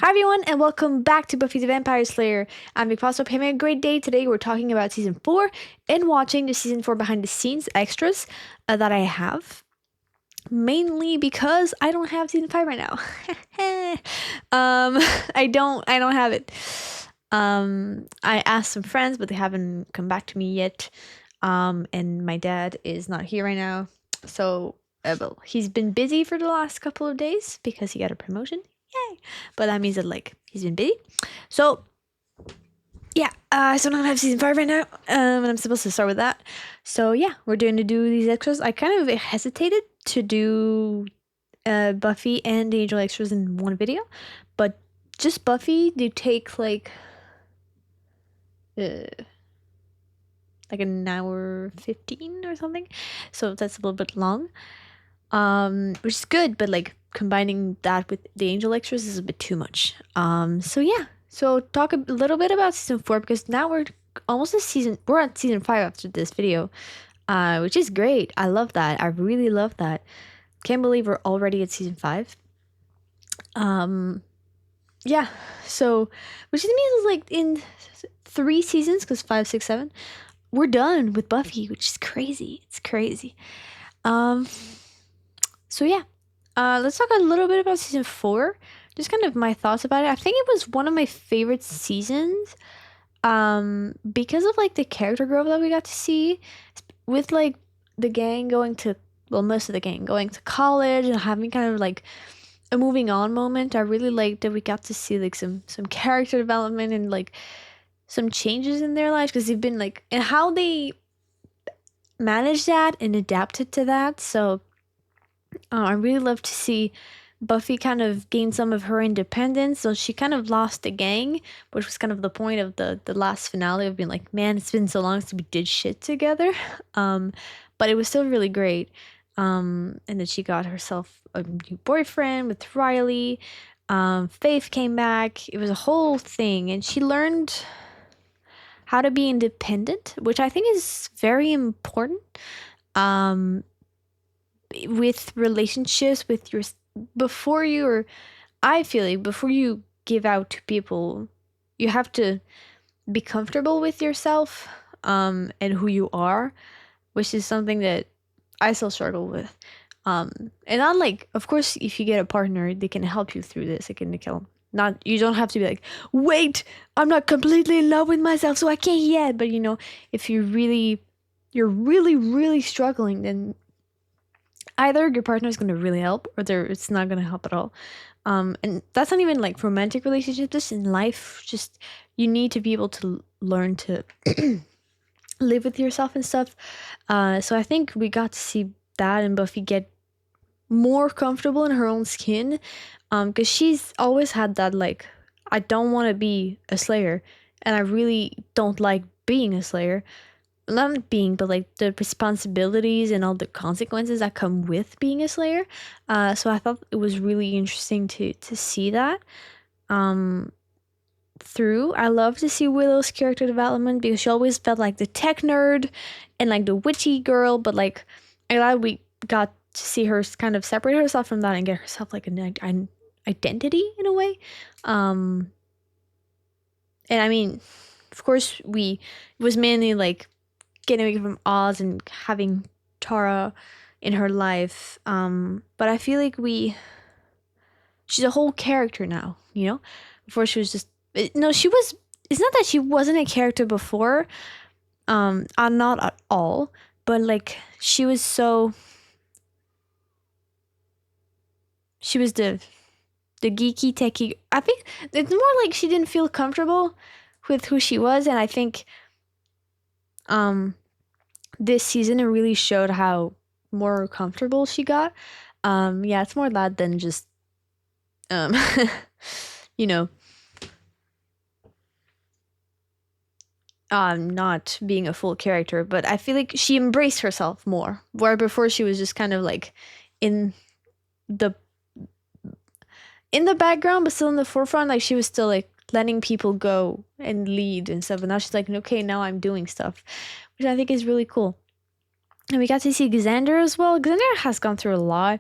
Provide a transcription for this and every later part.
Hi everyone, and welcome back to Buffy the Vampire Slayer. I'm Big Hope having a great day. Today we're talking about season 4 and watching the season 4 behind the scenes extras that I have. Mainly because I don't have season 5 right now. I don't have it. I asked some friends, but they haven't come back to me yet. And my dad is not here right now. So well, he's been busy for the last couple of days because he got a promotion. Yay! But that means that he's been busy. So yeah, so I don't have season 5 right now. And I'm supposed to start with that. So yeah, we're doing to do these extras. I kind of hesitated to do Buffy and the Angel extras in one video, but just Buffy do take like an hour 15 or something, so that's a little bit long, which is good, but like combining that with the Angel extras is a bit too much. So yeah, so talk a little bit about season 4 because now we're almost we're at season 5 after this video, which is great. I love that. I really love that. Can't believe we're already at season 5. Yeah, so which means like in 3 seasons, because 5, 6, 7, we're done with Buffy, which is crazy. It's crazy. So yeah, let's talk a little bit about season 4. Just kind of my thoughts about it. I think it was one of my favorite seasons, because of like the character growth that we got to see with like the gang going to, well, most of the gang going to college and having kind of like a moving on moment. I really liked that we got to see like some character development and like some changes in their lives, because they've been like, and how they managed that and adapted to that. So I really love to see Buffy kind of gain some of her independence. So she kind of lost the gang, which was kind of the point of the last finale of being like, man, it's been so long since we did shit together. But it was still really great. And then she got herself a new boyfriend with Riley. Faith came back. It was a whole thing, and she learned how to be independent, which I think is very important. With relationships with your, before you, or I feel like before you give out to people, you have to be comfortable with yourself, and who you are, which is something that I still struggle with. And not like, of course, if you get a partner, they can help you through this. They can not, you don't have to be like, wait, I'm not completely in love with myself, so I can't yet. But if you're really really struggling, then either your partner is going to really help, or it's not going to help at all. And that's not even like romantic relationships, just in life. Just, you need to be able to learn to live with yourself and stuff. So I think we got to see that, and Buffy get more comfortable in her own skin, because she's always had that like, I don't want to be a slayer, and I really don't like being a slayer. Not being, but like the responsibilities and all the consequences that come with being a slayer. So I thought it was really interesting to see that through. I love to see Willow's character development, because she always felt like the tech nerd and like the witchy girl, but like I'm glad we got to see her kind of separate herself from that and get herself like an identity in a way. And I mean, of course, it was mainly like getting away from Oz and having Tara in her life. But I feel like she's a whole character now, Before she was just, no, she was, it's not that she wasn't a character before, not at all, but like she was the geeky techie. I think it's more like she didn't feel comfortable with who she was, and I think this season it really showed how more comfortable she got. Yeah, it's more that than just you know not being a full character, but I feel like she embraced herself more, where before she was just kind of like in the background but still in the forefront. Like she was still like letting people go and lead and stuff, and now she's like, okay, now I'm doing stuff, which I think is really cool. And we got to see Xander as well. Xander has gone through a lot.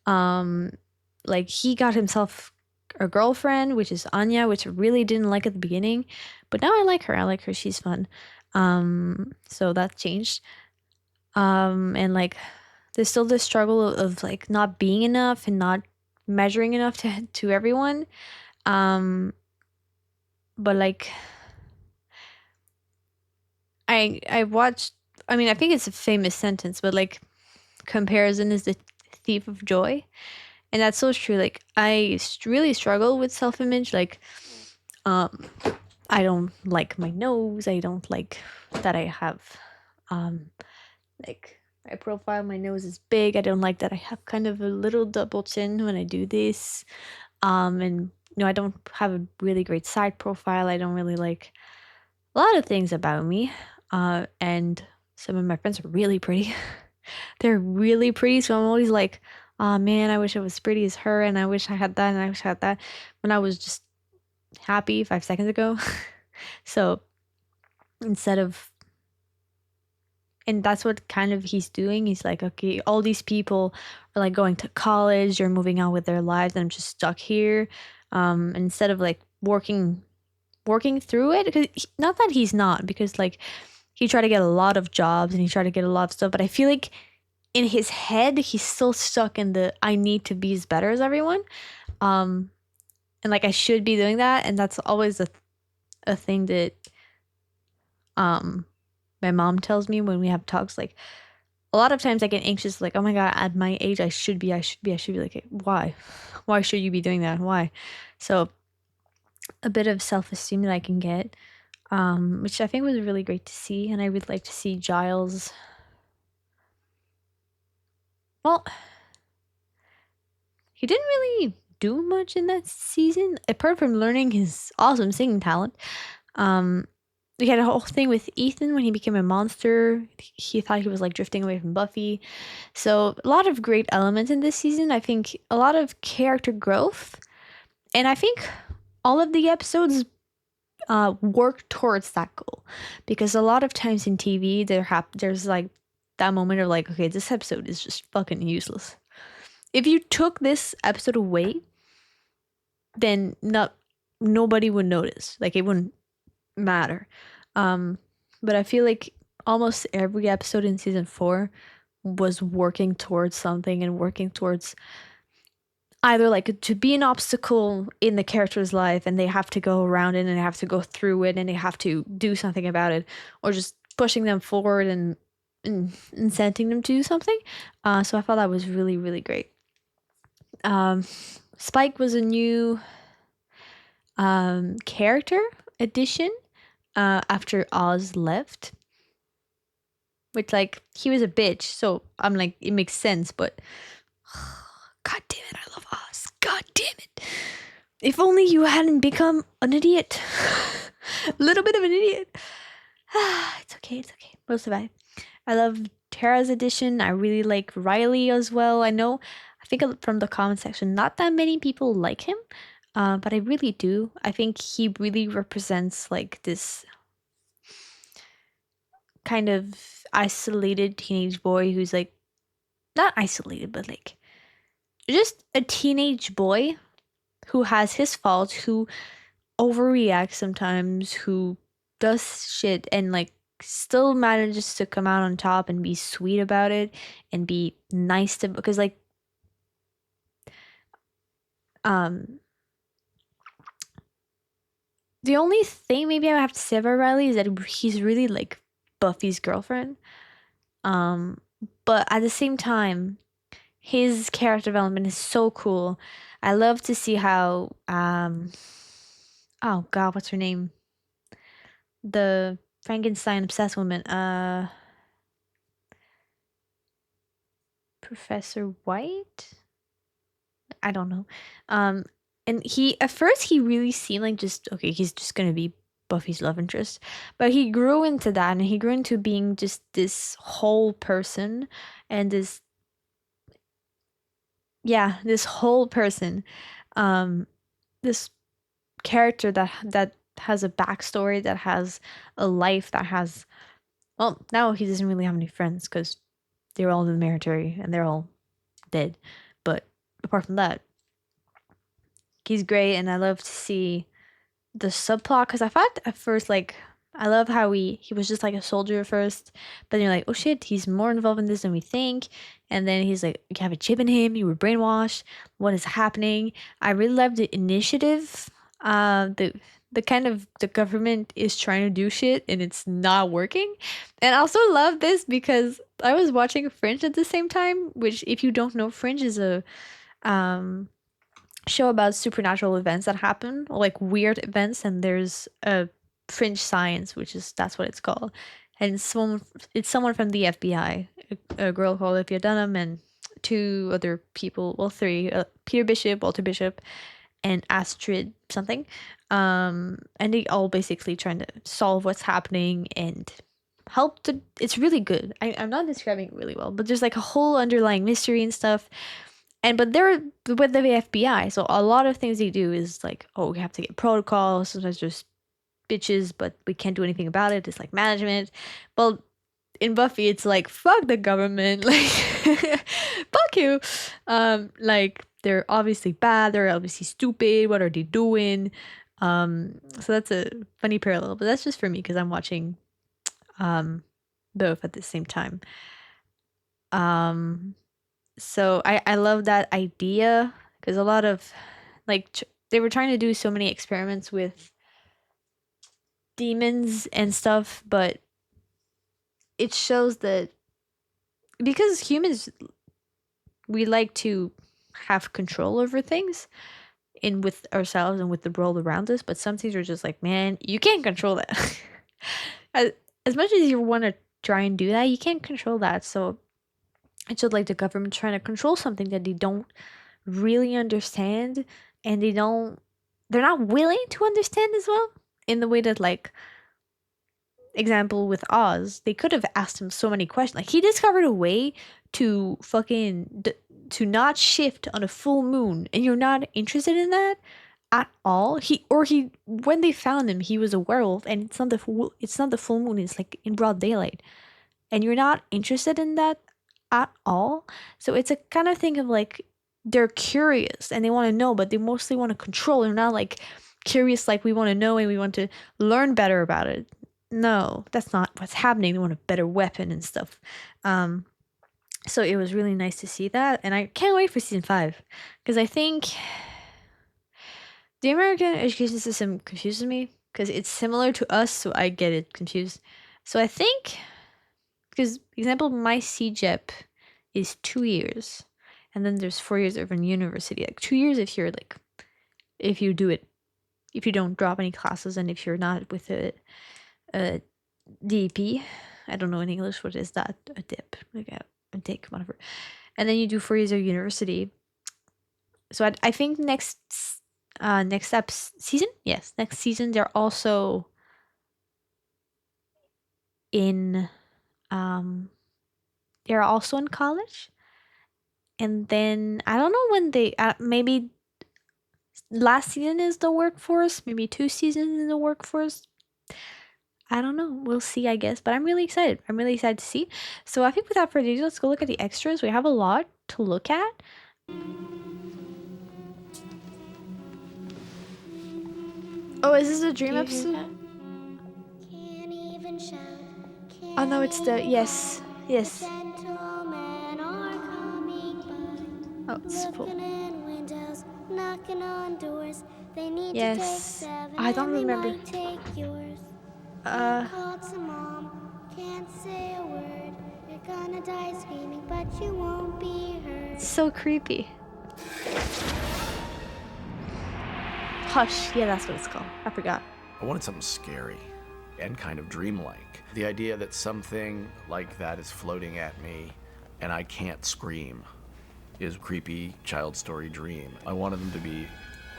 Like he got himself a girlfriend, which is Anya, which I really didn't like at the beginning, but now I like her. I like her. She's fun. So that changed. And like there's still this struggle of like not being enough and not measuring enough to everyone. Um, but like I watched. I mean, I think it's a famous sentence, but like comparison is the thief of joy, and that's so true. Like really struggle with self image. Like um, I don't like my nose. I don't like that I have um like my profile. My nose is big. I don't like that I have kind of a little double chin when I do this. And I don't have a really great side profile. I don't really like a lot of things about me. And some of my friends are really pretty. They're really pretty, so I'm always like, oh man, I wish I was as pretty as her, and I wish I had that, and I wish I had that when I was just happy 5 seconds ago. So instead of, and that's what kind of he's doing. He's like, okay, all these people are like going to college, they're moving on with their lives, and I'm just stuck here. Instead of like working through it, because not that he's not, because like he tried to get a lot of jobs and he tried to get a lot of stuff, but I feel like in his head he's still stuck in the I need to be as better as everyone. Um, and like I should be doing that, and that's always a thing that um my mom tells me when we have talks. Like a lot of times I get anxious, like, oh my god, at my age I should be like, why should you be doing that? Why? So a bit of self-esteem that I can get, which I think was really great to see. And I would like to see Giles. Well, he didn't really do much in that season apart from learning his awesome singing talent. Um, we had a whole thing with Ethan when he became a monster. He thought he was like drifting away from Buffy. So a lot of great elements in this season. I think a lot of character growth, and I think all of the episodes work towards that goal, because a lot of times in TV there's like that moment of like, okay, this episode is just fucking useless. If you took this episode away, then nobody would notice. Like it wouldn't matter. Um, but I feel like almost every episode in season 4 was working towards something and working towards either like to be an obstacle in the character's life and they have to go around it and they have to go through it and they have to do something about it, or just pushing them forward and incenting them to do something. So I thought that was really, really great. Um, Spike was a new character addition after Oz left, which like he was a bitch, so I'm like it makes sense, but god damn it, I love Oz. God damn it. If only you hadn't become an idiot. A little bit of an idiot. It's okay, it's okay. We'll survive. I love Tara's edition. I really like Riley as well. I think from the comment section, not that many people like him, but I really do. I think he really represents like this kind of isolated teenage boy who's like, not isolated, but like just a teenage boy who has his faults, who overreacts sometimes, who does shit and like still manages to come out on top and be sweet about it and be nice to, because like um the only thing maybe I have to say about Riley is that he's really like Buffy's girlfriend. Um but at the same time, his character development is so cool. I love to see how oh god, what's her name? The Frankenstein obsessed woman. Professor White? I don't know. Um, and he at first he really seemed like just okay, he's just gonna be Buffy's love interest, but he grew into that, and he grew into being just this whole person, and this whole person, um, this character that has a backstory, that has a life, that has, well, now he doesn't really have any friends because they're all in the military and they're all dead, but apart from that, he's great, and I love to see the subplot because I thought at first like I love how he was just like a soldier at first, but then you're like, oh shit, he's more involved in this than we think. And then he's like, you have a chip in him, you were brainwashed. What is happening? I really love the initiative. The kind of the government is trying to do shit and it's not working. And I also love this because I was watching Fringe at the same time, which if you don't know, Fringe is a um show about supernatural events that happen, or like weird events, and there's a fringe science, which is that's what it's called. And it's someone from the FBI, a girl called Olivia Dunham, and two other people, well, three, Peter Bishop, Walter Bishop, and Astrid something. And they all basically trying to solve what's happening and help to. It's really good. I'm not describing it really well, but there's like a whole underlying mystery and stuff. And but they're with the FBI, so a lot of things they do is like, oh, we have to get protocols. Sometimes there's bitches, but we can't do anything about it. It's like management. Well, in Buffy, it's like fuck the government, like fuck you. Like they're obviously bad. They're obviously stupid. What are they doing? So that's a funny parallel, but that's just for me because I'm watching both at the same time. So I love that idea because a lot of like they were trying to do so many experiments with demons and stuff, but it shows that because humans, we like to have control over things in with ourselves and with the world around us, but some things are just like, man, you can't control that. as, as much as you want to try and do that, you can't control that. So it's just like the government trying to control something that they don't really understand, and they're not willing to understand as well, in the way that, like, example with Oz, they could have asked him so many questions. Like, he discovered a way to to not shift on a full moon, and you're not interested in that at all. He when they found him, he was a werewolf, and it's not the full moon. It's like in broad daylight, and you're not interested in that at all. So it's a kind of thing of like they're curious and they want to know, but they mostly want to control. They're not like curious like we want to know and we want to learn better about it. No, that's not what's happening. They want a better weapon and stuff. So it was really nice to see that, and I can't wait for season 5 because I think the American education system confuses me because it's similar to us, so I get it confused. So I think because example, my CJEP is 2 years, and then there's 4 years of a university. Like 2 years if you're like, if you do it, if you don't drop any classes, and if you're not with a DP, I don't know in English what is that, a dip, like a dick, whatever. And then you do 4 years of university. So I think next season, yes, next season they're also in they're also in college, and then I don't know when they maybe last season is the workforce, maybe 2 seasons in the workforce. I don't know. We'll see, I guess. But I'm really excited. I'm really excited to see. So I think without further ado, let's go look at the extras. We have a lot to look at. Oh, is this a dream episode? Oh no, it's the yes. Yes. Oh, it's full. Yes. I don't remember. So creepy. Hush. Yeah, that's what it's called. I forgot. I wanted something scary and kind of dreamlike. The idea that something like that is floating at me and I can't scream is a creepy child story dream. I wanted them to be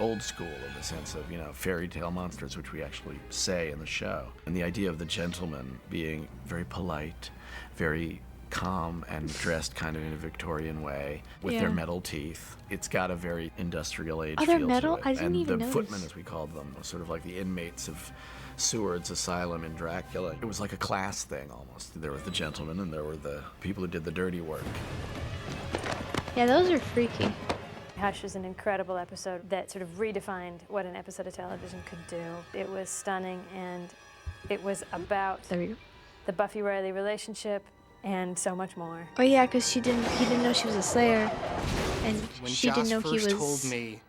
old school in the sense of, fairy tale monsters, which we actually say in the show. And the idea of the gentleman being very polite, very calm, and dressed kind of in a Victorian way with their metal teeth. It's got a very industrial age feel metal? to it. I didn't even notice. The footmen, as we called them, were sort of like the inmates of Seward's asylum in Dracula. It was like a class thing almost. There was the gentlemen and there were the people who did the dirty work. Yeah, those are freaky. Hush is an incredible episode that sort of redefined what an episode of television could do. It was stunning, and it was about There we go. the Buffy Riley relationship and so much more. Oh yeah, because he didn't know she was a Slayer, and When she didn't know Joss he first was told me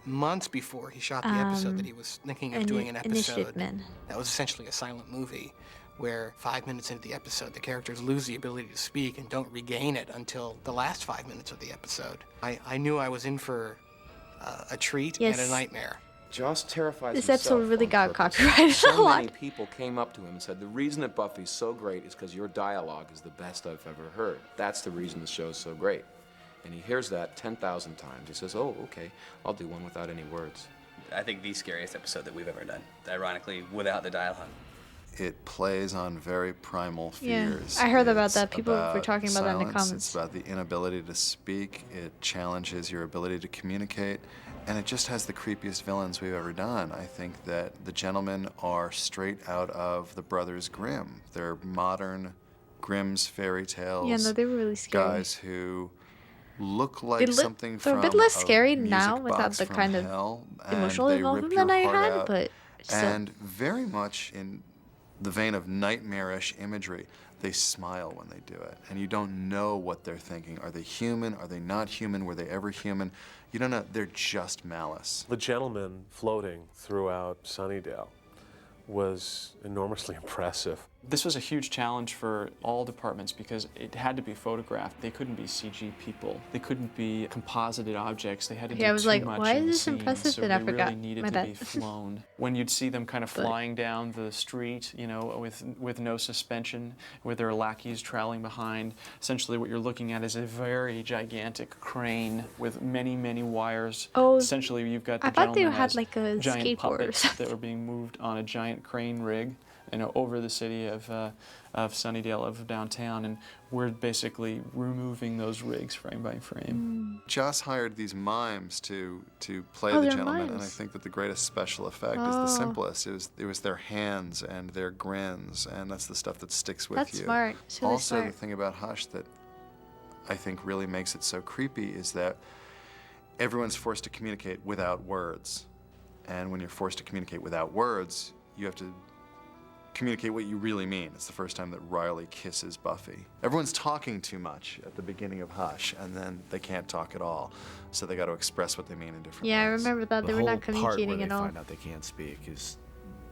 months before he shot the episode that he was thinking of doing an Initiative episode Man. that was essentially a silent movie, where 5 minutes into the episode, the characters lose the ability to speak and don't regain it until the last 5 minutes of the episode. I knew I was in for a treat and a nightmare. Joss terrifies This himself episode really on got purpose. copyrighted a So lot. many people came up to him and said, the reason that Buffy's so great is because your dialogue is the best I've ever heard. That's the reason the show's so great. And he hears that 10,000 times. He says, oh, okay, I'll do one without any words. I think the scariest episode that we've ever done, ironically, without the dialogue. It plays on very primal Yeah, fears. I heard about It's that. People were talking about that in the silence. comments. It's about the inability to speak. It challenges your ability to communicate. And it just has the creepiest villains we've ever done. I think that the gentlemen are straight out of the Brothers Grimm. They're modern Grimm's fairy tales. Yeah, no, they were really scary. Guys who look like something they're from a bit less scary music now without box the from kind of hell, and emotional they involvement rip your that I heart had, out. but still. And very much in the vein of nightmarish imagery, they smile when they do it. And you don't know what they're thinking. Are they human? Are they not human? Were they ever human? You don't know. They're just malice. The gentleman floating throughout Sunnydale was enormously impressive. This was a huge challenge for all departments because it had to be photographed. They couldn't be CG people. They couldn't be composited objects. They had to Okay, I do was too like, much why in is the this scene, impressive? so And I they forgot. really needed My to bad. be flown. When you'd see them kind of flying down the street, you know, with no suspension, with their lackeys trailing behind, essentially what you're looking at is a very gigantic crane with many, many wires. Oh, essentially, you've got the I thought they gentleman had as like a giant skateboard or puppets something. that were being moved on a giant crane rig, you know, over the city of Sunnydale, of downtown, and we're basically removing those rigs frame by frame. Joss hired these mimes to play Oh, the they're gentleman, and I mimes. think that the greatest special effect is the simplest. It was their hands and their grins, and that's the stuff that sticks with That's you. smart. It's really Also, smart. the thing about Hush that I think really makes it so creepy is that everyone's forced to communicate without words. And when you're forced to communicate without words, you have to communicate what you really mean. It's the first time that Riley kisses Buffy. Everyone's talking too much at the beginning of Hush, and then they can't talk at all. So they got to express what they mean in different Yeah, I ways. remember that. They The were whole not part where communicating they at all. find out they can't speak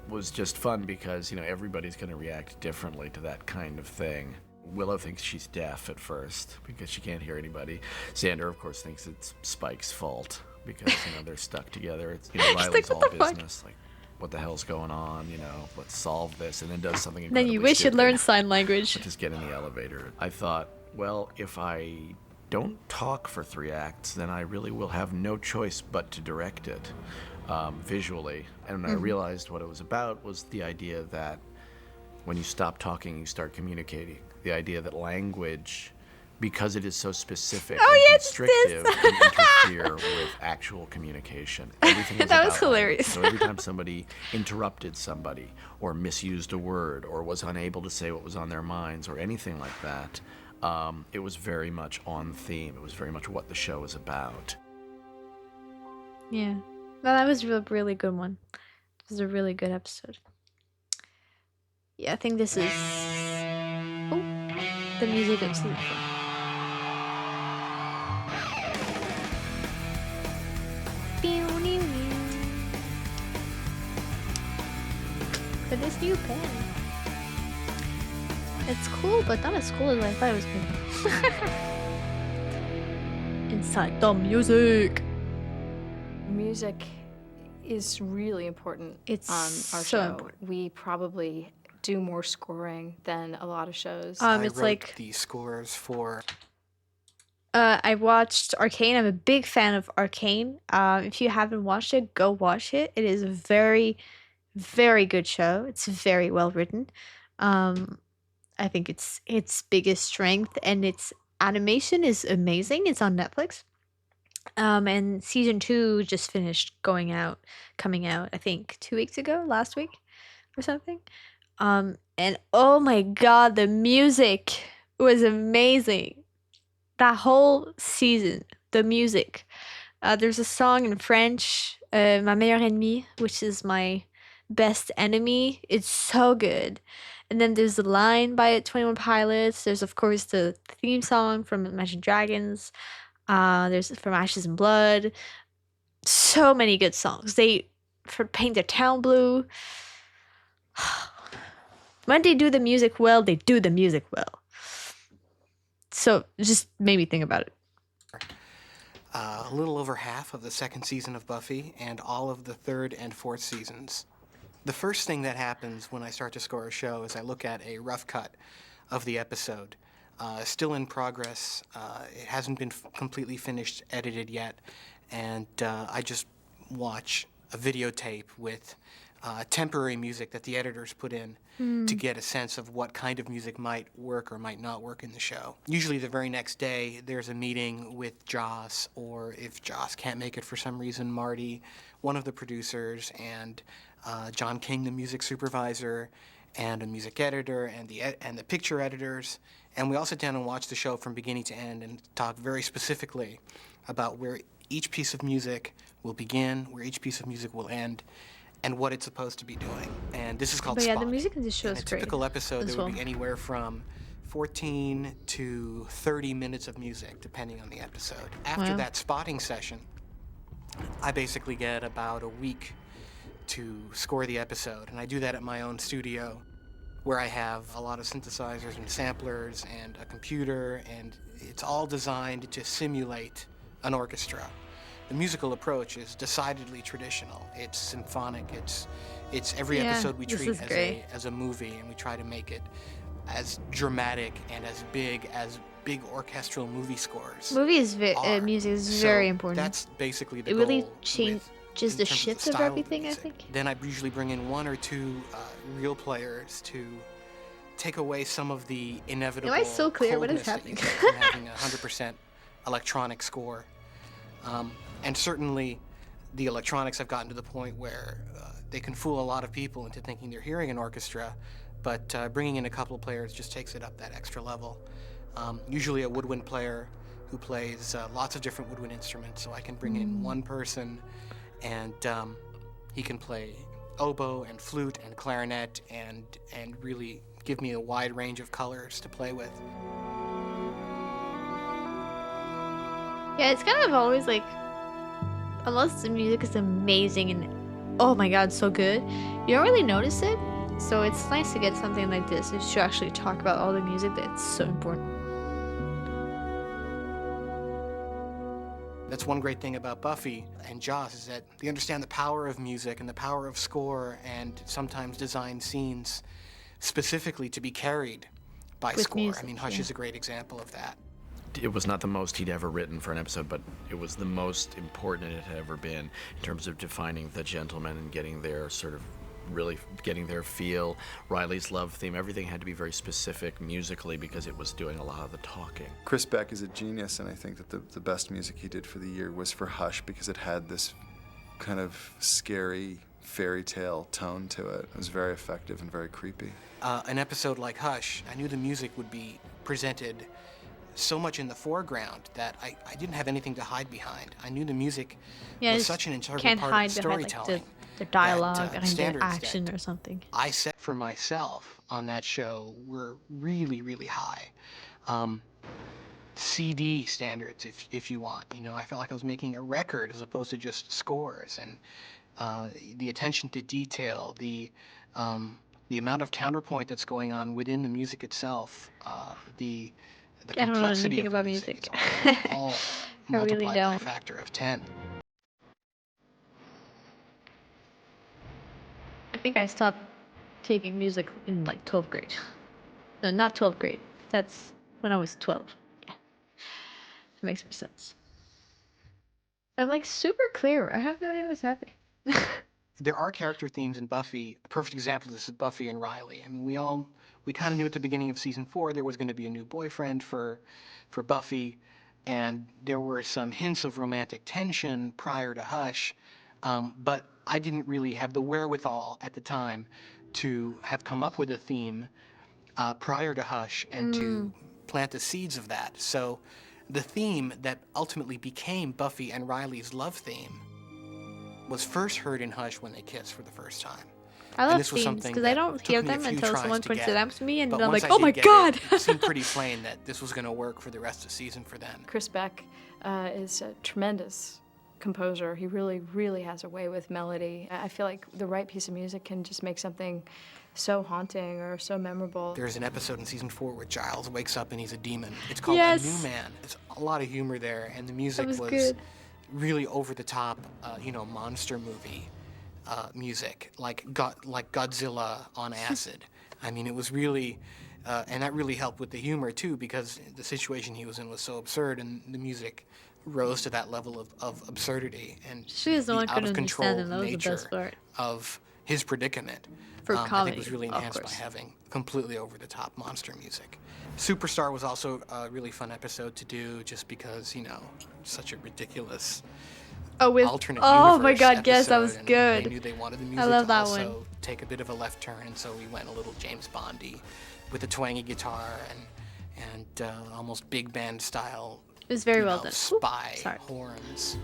was just fun because, you know, everybody's going to react differently to that kind of thing. Willow thinks she's deaf at first because she can't hear anybody. Xander, of course, thinks it's Spike's fault because, you know, they're stuck together. It's, you know, Riley's all what the fuck? business. Like, what the hell's going on? You know, let's solve this. And then does something Then incredibly you wish you'd stupid. learn sign language. Just get in the elevator. I thought, well, if I don't talk for 3 acts, then I really will have no choice but to direct it visually. And I realized what it was about was the idea that when you stop talking, you start communicating. The idea that language, because it is so specific and it's this. constrictive, can interfere with actual communication. Everything was That was about hilarious. language. So every time somebody interrupted somebody or misused a word or was unable to say what was on their minds or anything like that, it was very much on theme. It was very much what the show was about. Yeah. No, that was a really good one. It was a really good episode. Yeah, I think this is... Oh, the music of sleep. For this new pen. It's cool, but not as cool as I thought it was going to be. Inside the music. Music is really important It's on our so show. important. We probably do more scoring than a lot of shows. I It's wrote like the scores for I watched Arcane. I'm a big fan of Arcane. If you haven't watched it, go watch it. It is a very, very good show. It's very well written. I think its biggest strength, and its animation is amazing. It's on Netflix. And season 2 just finished coming out, I think 2 weeks ago, last week or something. And oh my god, the music was amazing. That whole season, the music, There's a song in French, Ma meilleure ennemie, which is my best enemy. It's so good. And then there's the line by 21 Pilots. There's, of course, the theme song from Imagine Dragons. There's from Ashes and Blood. So many good songs. They for Paint the Town Blue. When they do the music well, they do the music well. So it just made me think about it. A little over half of the second season of Buffy and all of the third and fourth seasons. The first thing that happens when I start to score a show is I look at a rough cut of the episode. Still in progress. It hasn't been completely finished, edited yet. And I just watch a videotape with temporary music that the editors put in to get a sense of what kind of music might work or might not work in the show. Usually the very next day, there's a meeting with Joss, or if Joss can't make it for some reason, Marty, one of the producers, and John King, the music supervisor, and a music editor, and the picture editors. And we all sit down and watch the show from beginning to end and talk very specifically about where each piece of music will begin, where each piece of music will end, and what it's supposed to be doing. And this is called But yeah, spotting. the music in this show In is a great. typical episode, as there would well. be anywhere from 14 to 30 minutes of music, depending on the episode. After Wow. that spotting session, I basically get about a week to score the episode, and I do that at my own studio, where I have a lot of synthesizers and samplers and a computer, and it's all designed to simulate an orchestra. The musical approach is decidedly traditional. It's symphonic. It's every Yeah, episode we this treat is great. as a movie, and we try to make it as dramatic and as big orchestral movie scores. are. Music is So very important. That's basically the It really goal changes in the terms of shift style of the everything, I music. think. Then I usually bring in one or two real players to take away some of the inevitable Am I so clear? What is coldness that you happening? get from having a 100% electronic score. And certainly the electronics have gotten to the point where they can fool a lot of people into thinking they're hearing an orchestra, but bringing in a couple of players just takes it up that extra level. Usually a woodwind player who plays lots of different woodwind instruments, so I can bring in one person and he can play oboe and flute and clarinet and really give me a wide range of colors to play with. Yeah, it's kind of always like, unless the music is amazing and oh my god, so good, you don't really notice it. So it's nice to get something like this to actually talk about all the music that's so important. That's one great thing about Buffy and Joss, is that they understand the power of music and the power of score, and sometimes design scenes specifically to be carried by With score. music, I mean, Hush yeah. is a great example of that. It was not the most he'd ever written for an episode, but it was the most important it had ever been in terms of defining the gentleman and getting their sort of really getting their feel. Riley's love theme, everything had to be very specific musically because it was doing a lot of the talking. Chris Beck is a genius, and I think that the best music he did for the year was for Hush, because it had this kind of scary fairy tale tone to it. It was very effective and very creepy. An episode like Hush, I knew the music would be presented so much in the foreground that I didn't have anything to hide behind. I knew the music Yeah, was it's- such an integral can't part hide of the behind like storytelling. the dialogue that, and the standards action that or something. I set for myself on that show were really, really high. CD standards, if you want. You know, I felt like I was making a record as opposed to just scores, and the attention to detail, the amount of counterpoint that's going on within the music itself, the I don't know complexity anything of the about music. music. It's all I really multiplied by a don't. factor of 10. I think I stopped taking music in like 12th grade. No, not 12th grade. That's when I was 12. Yeah. That makes more sense. I'm like super clear. I have no idea what's happening. There are character themes in Buffy. A perfect example of this is Buffy and Riley. I mean, we kind of knew at the beginning of season 4 there was going to be a new boyfriend for Buffy, and there were some hints of romantic tension prior to Hush, but I didn't really have the wherewithal at the time to have come up with a theme prior to Hush and to plant the seeds of that. So The theme that ultimately became Buffy and Riley's love theme was first heard in Hush when they kissed for the first time. I And love this was themes something because I that don't took hear me a them few until tries someone to points get. it out to me, and But I'm once like, I oh did my get god! it seemed pretty plain that this was going to work for the rest of the season for them. Chris Beck is a tremendous composer. He really, really has a way with melody. I feel like the right piece of music can just make something so haunting or so memorable. There's an episode in season 4 where Giles wakes up and he's a demon. It's called Yes. A New Man. There's a lot of humor there, and the music was was good. really over the top, monster movie music, like Godzilla on acid. I mean, it was really, and that really helped with the humor too, because the situation he was in was so absurd, and the music rose to that level of absurdity and She was the one out couldn't of control understand him. That was the nature best part. of his predicament. For I think comedy, was really of enhanced by course. having completely over-the-top monster music. Superstar was also a really fun episode to do, just because such a ridiculous alternate oh my universe god, yes, that was episode, and good. They knew they wanted the music love to that also one. take a bit of a left turn, and so we went a little James Bondy with a twangy guitar and almost big band style. It was very well done. Spy Sorry. horns.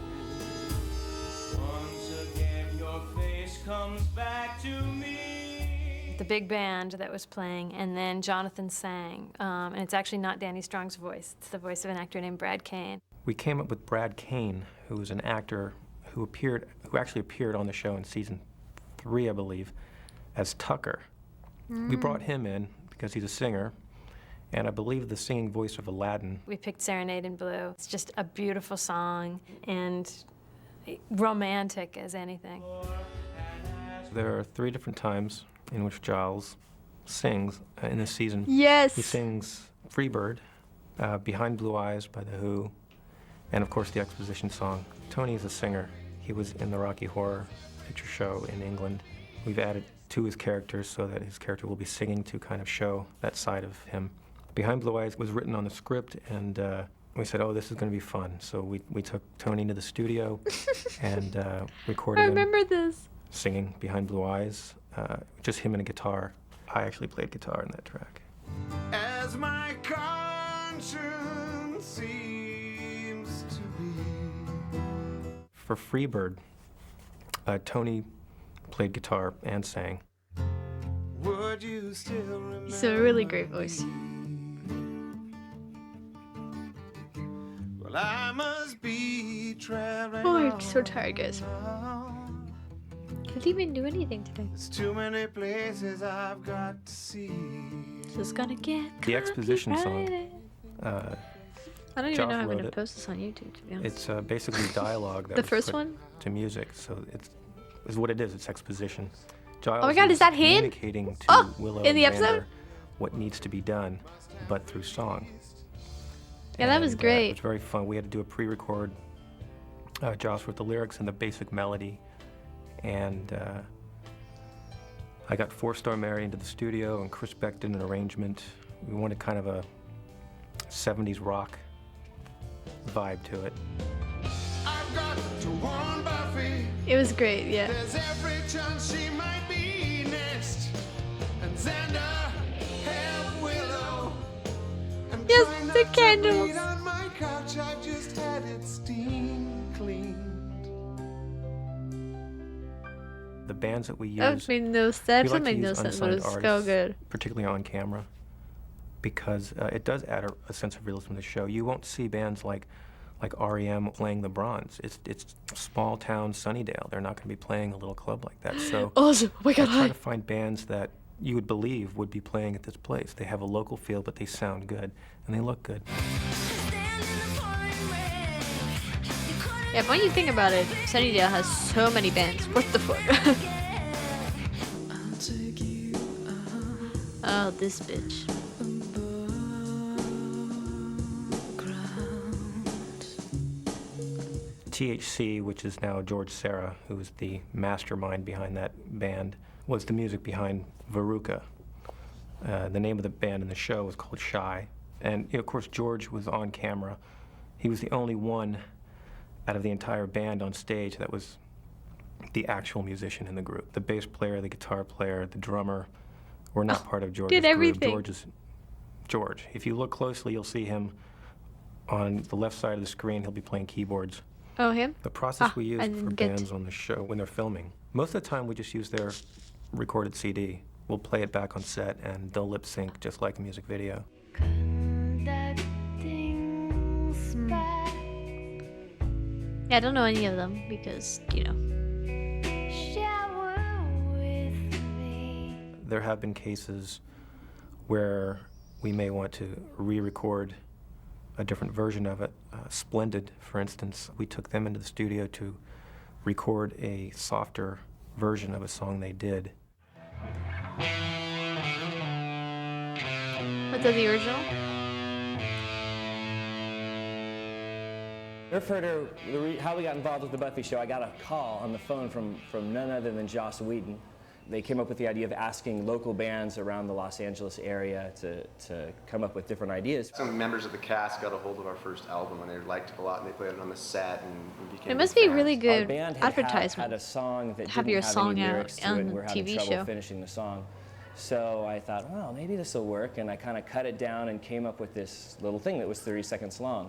Once again, your face comes back to me. The big band that was playing, and then Jonathan sang. And it's actually not Danny Strong's voice. It's the voice of an actor named Brad Kane. We came up with Brad Kane, who was an actor who actually appeared on the show in season 3, I believe, as Tucker. We brought him in because he's a singer, and I believe the singing voice of Aladdin. We picked Serenade in Blue. It's just a beautiful song and romantic as anything. There are 3 different times in which Giles sings in this season. Yes. He sings Freebird, Behind Blue Eyes by The Who, and of course the exposition song. Tony is a singer. He was in the Rocky Horror Picture Show in England. We've added to his characters so that his character will be singing to kind of show that side of him. Behind Blue Eyes was written on the script, and we said, oh, this is going to be fun. So we took Tony into the studio and recorded I him remember this. singing Behind Blue Eyes, just him and a guitar. I actually played guitar in that track. As my conscience seems to be. For Freebird, Tony played guitar and sang. Would you still remember? He's a really great voice. Well, I must be traveling. Oh, I'm so tired, guys. Can't even do anything today. There's too many places I've got to see. Just gonna get The exposition song, copyrighted. I don't even Josh know how I'm wrote gonna it. post this on YouTube, to be honest. it's basically dialogue that The was first put one? to music, so it's what it is. It's exposition. Giles Oh my God, is that him? communicating to Oh, Willow in the and episode? Xander what needs to be done, but through song. Yeah, that was And, great. it was very fun. We had to do a pre-record. Josh wrote the lyrics and the basic melody, and I got 4-Star Mary into the studio, and Chris Beck did an arrangement. We wanted kind of a 70s rock vibe to it. I've got to warn Buffy. It was great, yeah. There's every chance she might be next. And Xander, help Willow. I'm Yes, trying the not to candles. bleed on my couch. I've just had it steam cleaned. The bands that we use. That made no sense. we like That to made no use sense, but it was unsigned so artists, good. particularly on camera, because it does add a sense of realism to the show. You won't see bands like REM playing the Bronze. It's small town Sunnydale. They're not going to be playing a little club like that. So Awesome. Oh my I god, try hi. to find bands that you would believe would be playing at this place. They have a local feel, but they sound good and they look good. Yeah, but when you think about it, Sunnydale has so many bands. What the fuck? Oh, this bitch. THC, which is now George Serra, who is the mastermind behind that band, was the music behind Veruca. The name of the band in the show was called Shy. And of course, George was on camera. He was the only one out of the entire band on stage that was the actual musician in the group. The bass player, the guitar player, the drummer were not part of George's did group. everything. George. If you look closely, you'll see him On the left side of the screen, he'll be playing keyboards. Oh, him? The process we use I for didn't get bands on the show when they're filming, most of the time we just use their recorded CD. We'll play it back on set and they'll lip sync just like a music video. Yeah, I don't know any of them because, you know. There have been cases where we may want to re-record a different version of it. Splendid, for instance, we took them into the studio to record a softer version of a song they did. Was that the original? For how we got involved with the Buffy show, I got a call on the phone from none other than Joss Whedon. They came up with the idea of asking local bands around the Los Angeles area to come up with different ideas. Some members of the cast got a hold of our first album and they liked it a lot and they played it on the set and we became It must be fans. really good Our band advertisement. had a song that have didn't your have song any out lyrics to it, on and we're having TV trouble show. finishing the song. So I thought, well, maybe this will work, and I kind of cut it down and came up with this little thing that was 30 seconds long.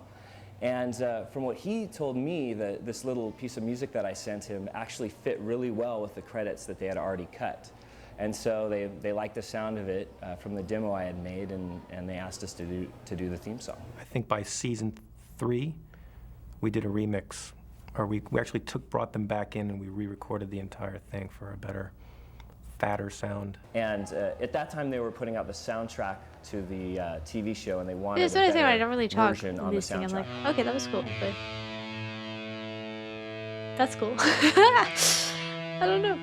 And from what he told me, this little piece of music that I sent him actually fit really well with the credits that they had already cut. And so they liked the sound of it from the demo I had made, and they asked us to do the theme song. I think by season 3, we did a remix, or we actually brought them back in and we re-recorded the entire thing for a better, fatter sound. And at that time, they were putting out the soundtrack to the TV show, and they wanted That's what I a think. better I don't really talk version on the this thing. I'm soundtrack. like, okay, that was cool, but that's cool. I don't know.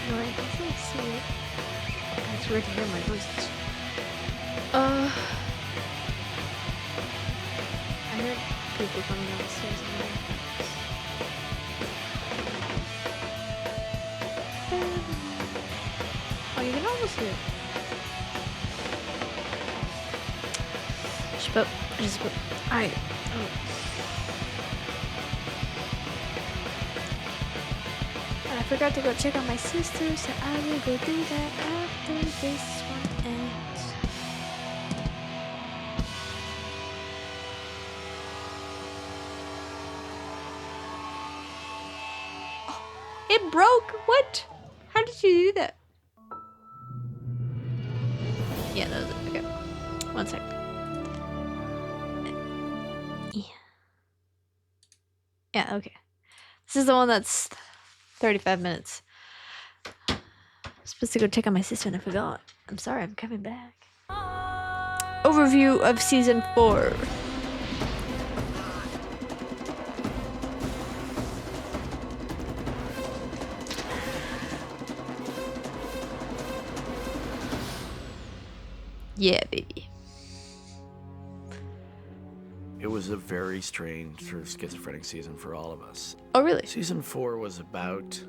No, I can still see it. It's weird to hear my voice. I heard people coming downstairs. Oh, you can almost hear it. Alright. Oh. And I forgot to go check on my sister, so I will go do that after this one ends. Oh, it broke! What? How did you do that? Yeah, that was it. Okay. 1 sec. Yeah, okay. This is the one that's 35 minutes. I'm supposed to go check on my sister and I forgot. I'm sorry, I'm coming back. Overview of season 4. Yeah, baby. It was a very strange sort of schizophrenic season for all of us. Oh, really? Season 4 was about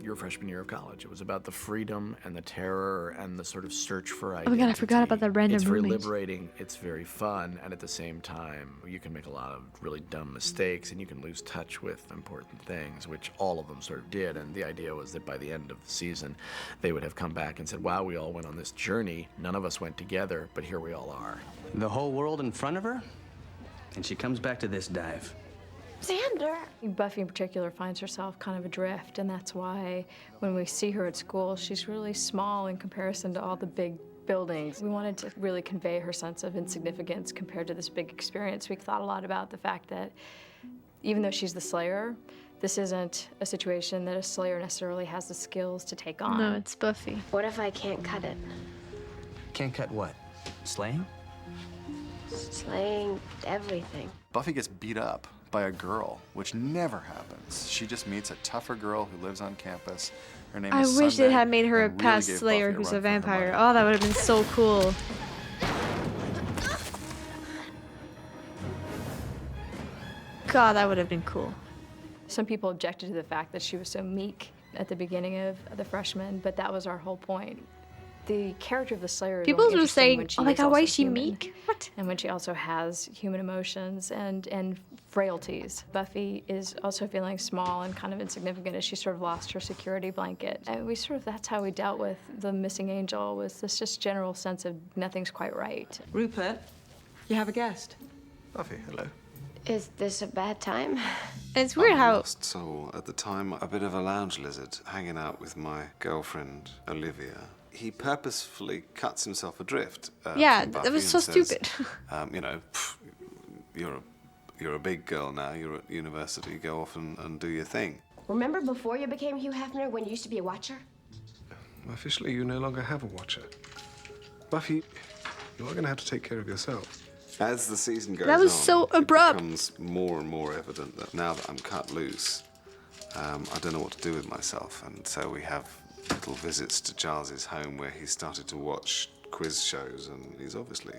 your freshman year of college. It was about the freedom and the terror and the sort of search for identity. Oh my god, I forgot about that random It's very roommate. liberating, it's very fun, and at the same time, you can make a lot of really dumb mistakes and you can lose touch with important things, which all of them sort of did. And the idea was that by the end of the season, they would have come back and said, wow, we all went on this journey. None of us went together, but here we all are. The whole world in front of her, and she comes back to this dive. Xander! Buffy in particular finds herself kind of adrift, and that's why when we see her at school, she's really small in comparison to all the big buildings. We wanted to really convey her sense of insignificance compared to this big experience. We thought a lot about the fact that even though she's the Slayer, this isn't a situation that a Slayer necessarily has the skills to take on. No, it's Buffy. What if I can't cut it? Can't cut what? Slaying? Slaying everything. Buffy gets beat up by a girl, which never happens. She just meets a tougher girl who lives on campus. Her name I is wish Sunday, it had made her a and really past gave Slayer Buffy a who's run a for her vampire. money. Oh, that would have been so cool. God, that would have been cool. Some people objected to the fact that she was so meek at the beginning of the freshman, but that was our whole point. The character of the Slayer is People really were interesting saying, when she "Oh my is God, why also is she human." meek?" What? And when she also has human emotions and frailties. Buffy is also feeling small and kind of insignificant as she sort of lost her security blanket. And that's how we dealt with the missing angel, was this just general sense of nothing's quite right. Rupert, you have a guest. Buffy, hello. Is this a bad time? It's weird how Lost soul. At the time, a bit of a lounge lizard, hanging out with my girlfriend, Olivia. He purposefully cuts himself adrift. Yeah, from that Buffy was so and says, stupid. You know, you're a big girl now. You're at university. Go off and do your thing. Remember before you became Hugh Hefner when you used to be a watcher? Officially, you no longer have a watcher. Buffy, you are going to have to take care of yourself. As the season goes on, that was so abrupt. it becomes more and more evident that now that I'm cut loose, I don't know what to do with myself. And so we have little visits to Giles's home where he started to watch quiz shows, and he's obviously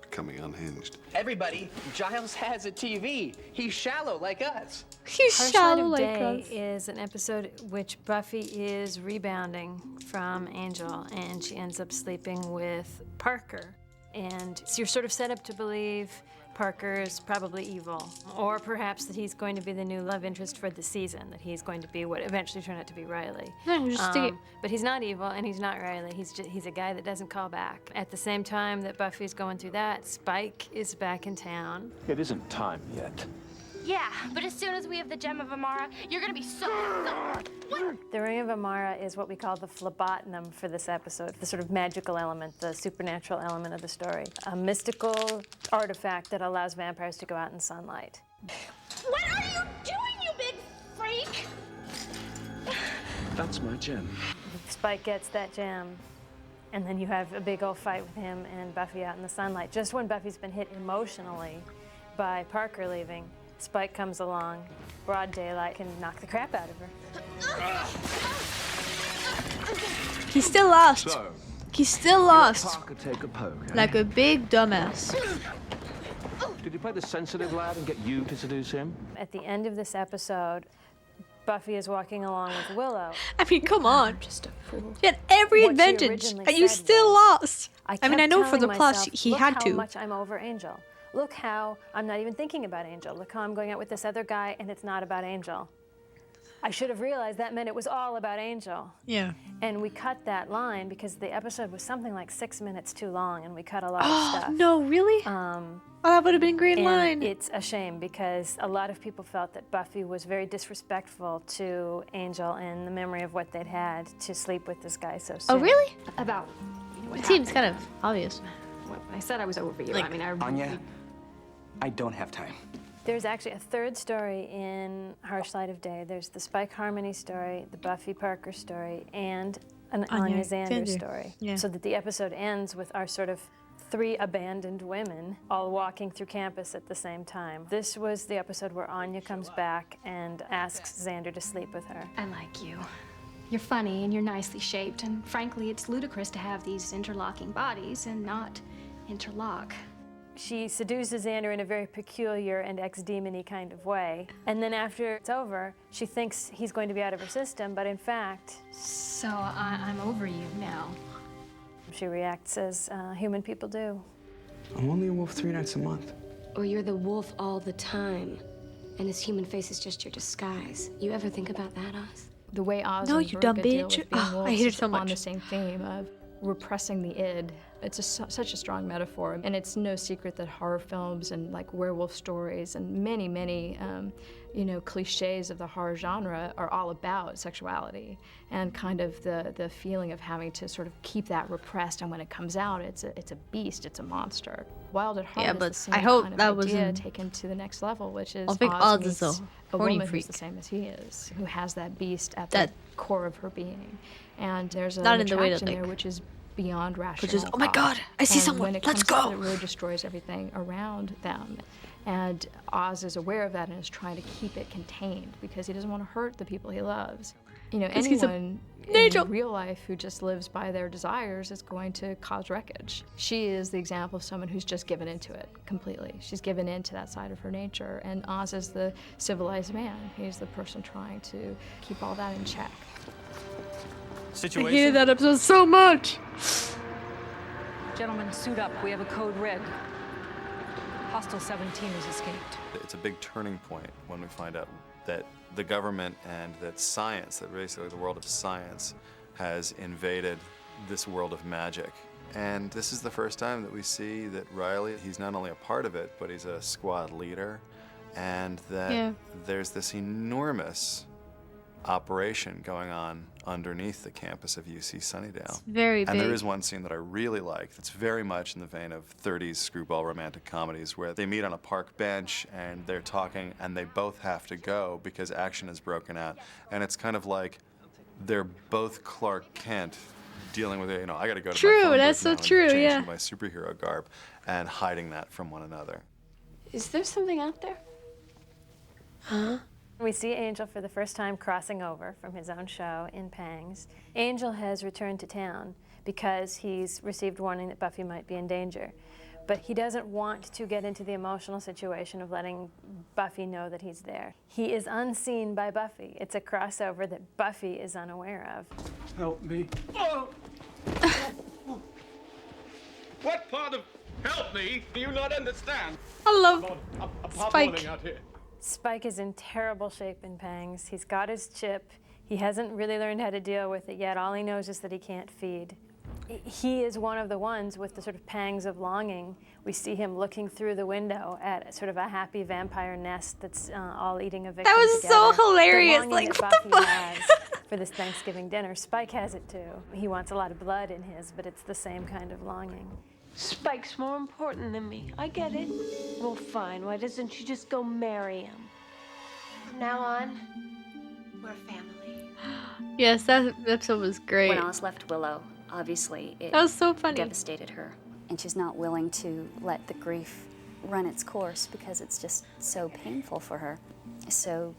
becoming unhinged. Everybody, Giles has a TV. He's shallow like us. He's Our Side shallow of like Day us. is an episode which Buffy is rebounding from Angel, and she ends up sleeping with Parker. And so you're sort of set up to believe Parker is probably evil, or perhaps that he's going to be the new love interest for the season, that he's going to be what eventually turned out to be Riley. No, just But he's not evil, and he's not Riley. He's a guy that doesn't call back. At the same time that Buffy's going through that, Spike is back in town. It isn't time yet. Yeah, but as soon as we have the Gem of Amara, you're gonna be so what? The Ring of Amara is what we call the phlebotinum for this episode, the sort of magical element, the supernatural element of the story. A mystical artifact that allows vampires to go out in sunlight. What are you doing, you big freak? That's my gem. Spike gets that gem, and then you have a big old fight with him and Buffy out in the sunlight. Just when Buffy's been hit emotionally by Parker leaving, Spike comes along, broad daylight, can knock the crap out of her. He's still lost. So, He's still lost. Parker take a poke, eh? Like a big dumbass. Did he play the sensitive lad and get you to seduce him? At the end of this episode, Buffy is walking along with Willow. I mean, come on. Just a fool. He had every What she advantage, originally and you said still lost. I mean, kept I know for the telling plot myself, he look had how to. much I'm over Angel. Look how I'm not even thinking about Angel. Look how I'm going out with this other guy, and it's not about Angel. I should have realized that meant it was all about Angel. Yeah. And we cut that line because the episode was something like 6 minutes too long, and we cut a lot of stuff. No, really? Oh, that would have been a great And line. it's a shame because a lot of people felt that Buffy was very disrespectful to Angel in the memory of what they'd had to sleep with this guy so soon. Oh, really? About It seems kind of obvious. I said I was over you. Like, I mean, Anya, I don't have time. There's actually a third story in Harsh Light of Day. There's the Spike Harmony story, the Buffy Parker story, and an Anya Xander story. Yeah. So that the episode ends with our sort of 3 abandoned women all walking through campus at the same time. This was the episode where Anya comes back and asks Xander to sleep with her. I like you. You're funny and you're nicely shaped, and frankly, it's ludicrous to have these interlocking bodies and not interlock. She seduces Xander in a very peculiar and ex-demon-y kind of way. And then after it's over, she thinks he's going to be out of her system, but in fact... So I'm over you now. She reacts as human people do. I'm only a wolf 3 nights a month. Or you're the wolf all the time, and this human face is just your disguise. You ever think about that, Oz? The way Oz No, and you Vertigo dumb deal bitch. with being Oh, I wolves hate it is so on much. the same theme of repressing the id. It's such a strong metaphor, and it's no secret that horror films and like werewolf stories and many cliches of the horror genre are all about sexuality and kind of the feeling of having to sort of keep that repressed, and when it comes out, it's a beast, it's a monster. Wild at Heart Yeah, is but the same I hope kind of that idea wasn't- taken to the next level, which is I think Oz Oz is a meets a horny woman freak. who's the same as he is, who has that beast at That- the core of her being, and there's Not an in the way that, attraction there like- which is beyond rational Which is, oh my thought. God, I see And someone, when it let's comes to go. it, it really destroys everything around them. And Oz is aware of that and is trying to keep it contained because he doesn't want to hurt the people he loves. You know, 'Cause he's a anyone angel. in real life who just lives by their desires is going to cause wreckage. She is the example of someone who's just given into it completely. She's given into that side of her nature. And Oz is the civilized man. He's the person trying to keep all that in check. I hated that episode so much. Gentlemen, suit up. We have a code red. Hostile 17 has escaped. It's a big turning point when we find out that the government and that science, that basically the world of science, has invaded this world of magic. And this is the first time that we see that Riley, he's not only a part of it, but he's a squad leader, and that there's this enormous operation going on underneath the campus of UC Sunnydale. It's very And there big. is one scene that I really like that's very much in the vein of 30s screwball romantic comedies where they meet on a park bench and they're talking and they both have to go because action has broken out. And it's kind of like they're both Clark Kent dealing with it, you know, I gotta go to True, my phone that's booth so now and true, change yeah. into my superhero garb and hiding that from one another. Is there something out there? Huh? We see Angel for the first time crossing over from his own show in Pangs. Angel has returned to town because he's received warning that Buffy might be in danger. But he doesn't want to get into the emotional situation of letting Buffy know that he's there. He is unseen by Buffy. It's a crossover that Buffy is unaware of. Help me. Oh! What part of help me do you not understand? I love Spike. Out here. Spike is in terrible shape in Pangs. He's got his chip. He hasn't really learned how to deal with it yet. All he knows is that he can't feed. He is one of the ones with the sort of pangs of longing. We see him looking through the window at sort of a happy vampire nest that's all eating a victim That was together. so hilarious. The longing Like, that what the Buffy fuck? has for this Thanksgiving dinner. Spike has it too. He wants a lot of blood in his, but it's the same kind of longing. Spike's more important than me. I get it. Well, fine. Why doesn't she just go marry him? From now on, we're family. Yes, that episode was great. When Oz left Willow, obviously it That was so funny. devastated her. And she's not willing to let the grief run its course because it's just so painful for her. So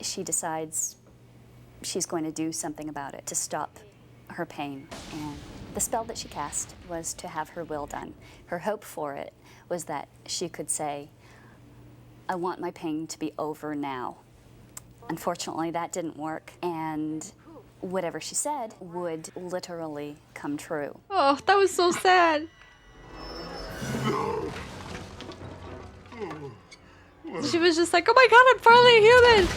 she decides she's going to do something about it to stop her pain. And the spell that she cast was to have her will done. Her hope for it was that she could say, I want my pain to be over now. Unfortunately, that didn't work, and whatever she said would literally come true. Oh, that was so sad. She was just like, oh my god, I'm finally human.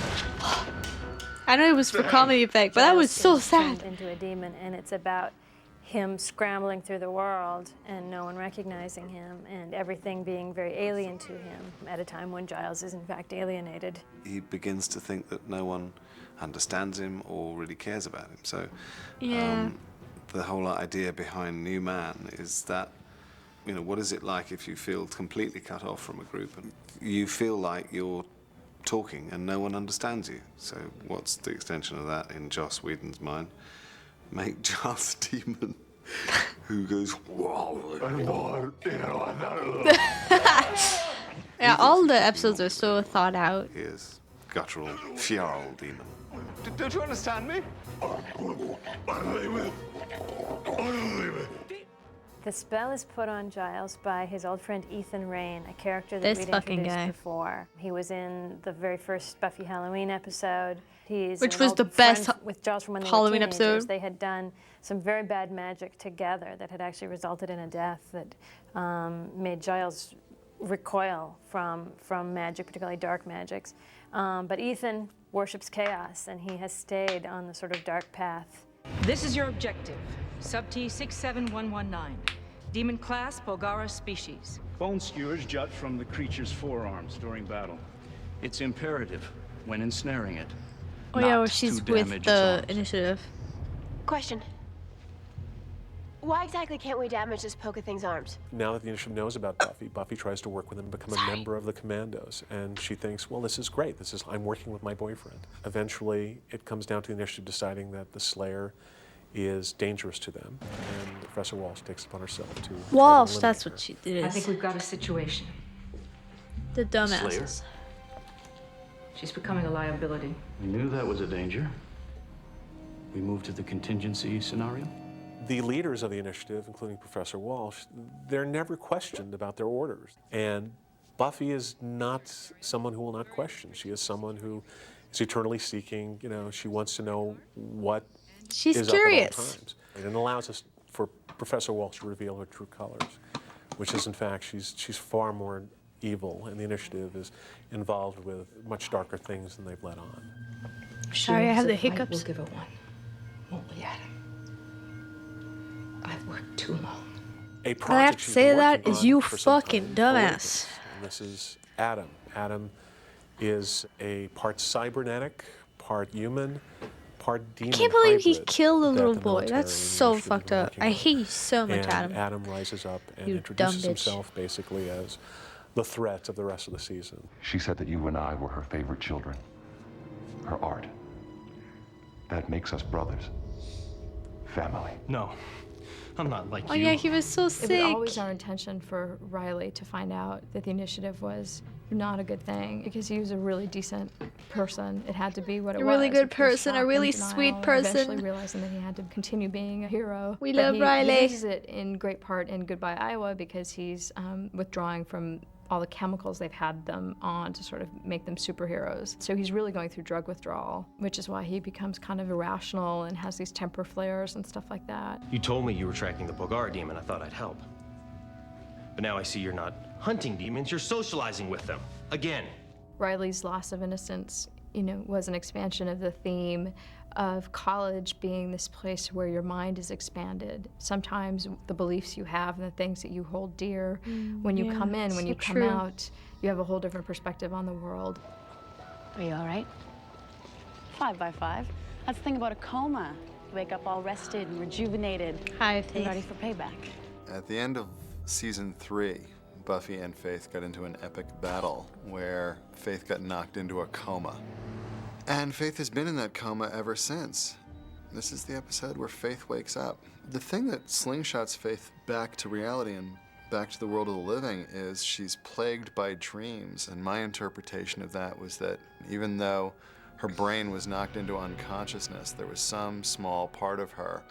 I know it was for comedy effect, but that was so Giles gets sad. turned into a demon, and it's about him scrambling through the world and no one recognizing him and everything being very alien to him at a time when Giles is in fact alienated. He begins to think that no one understands him or really cares about him. So Yeah. the whole idea behind New Man is that, you know, what is it like if you feel completely cut off from a group and you feel like you're talking and no one understands you? So what's the extension of that in Joss Whedon's mind? Make Giles a demon who goes, Yeah, all the episodes are so thought out. He is guttural, feral demon. Don't you understand me? The spell is put on Giles by his old friend Ethan Rayne, a character that This we'd fucking introduced guy. before. He was in the very first Buffy Halloween episode. He's Which an was old the best friend with Giles from when they Halloween were teenagers. episode. They had done some very bad magic together that had actually resulted in a death that made Giles recoil from magic, particularly dark magics. But Ethan worships chaos, and he has stayed on the sort of dark path. This is your objective. Sub-T 67119. Demon class, Bulgara species. Bone skewers jut from the creature's forearms during battle. It's imperative, when ensnaring it, Oh yeah, not well, she's to with damage the its initiative. Question. Why exactly can't we damage this poke of thing's arms? Now that the initiative knows about Buffy, Buffy tries to work with him and become a member of the Commandos. And she thinks, well, this is great. I'm working with my boyfriend. Eventually, it comes down to the initiative deciding that the Slayer is dangerous to them. And Professor Walsh takes it upon herself to try to Walsh, eliminate that's her. what she did. I think we've got a situation. The dumbasses. Slayer? She's becoming a liability. We knew that was a danger. We moved to the contingency scenario. The leaders of the initiative, including Professor Walsh, they're never questioned about their orders. And Buffy is not someone who will not question. She is someone who is eternally seeking. You know, she wants to know what She's is curious. up at all times. And it allows us for Professor Walsh to reveal her true colors, which is, in fact, she's far more evil, and the initiative is involved with much darker things than they've let on. Sorry, I have the hiccups. We'll give it one. Won't we, Adam? I've worked too long. A All I project have to she's say been to that working is on you for some fucking time, dumbass. And this is Adam. Adam is a part cybernetic, part human, part demon. I can't believe he hybrid killed the that little the boy. military That's and so initiative fucked been up. working I on. hate you so much, And Adam. Adam rises up and You introduces dumb bitch. himself basically as the threat of the rest of the season. She said that you and I were her favorite children, her art. That makes us brothers. Family. No, I'm not like Oh you. yeah, he was so It sick. was always our intention for Riley to find out that the initiative was not a good thing because he was a really decent person. It had to be what it A was. really good which was person, a shock really and denial, sweet and person. Eventually realizing that he had to continue being a hero. We But love he Riley. uses it in great part in Goodbye Iowa because he's withdrawing from all the chemicals they've had them on to sort of make them superheroes. So he's really going through drug withdrawal, which is why he becomes kind of irrational and has these temper flares and stuff like that. You told me you were tracking the Bulgar demon. I thought I'd help. But now I see you're not hunting demons, you're socializing with them. Again. Riley's loss of innocence, you know, was an expansion of the theme of college being this place where your mind is expanded. Sometimes the beliefs you have and the things that you hold dear, when you come in, when so you come true. out, you have a whole different perspective on the world. Are you all right? 5 by 5. That's the thing about a coma. You wake up all rested and rejuvenated. Hi, and ready for payback. At the end of season 3, Buffy and Faith got into an epic battle where Faith got knocked into a coma. And Faith has been in that coma ever since. This is the episode where Faith wakes up. The thing that slingshots Faith back to reality and back to the world of the living is she's plagued by dreams. And my interpretation of that was that even though her brain was knocked into unconsciousness, there was some small part of her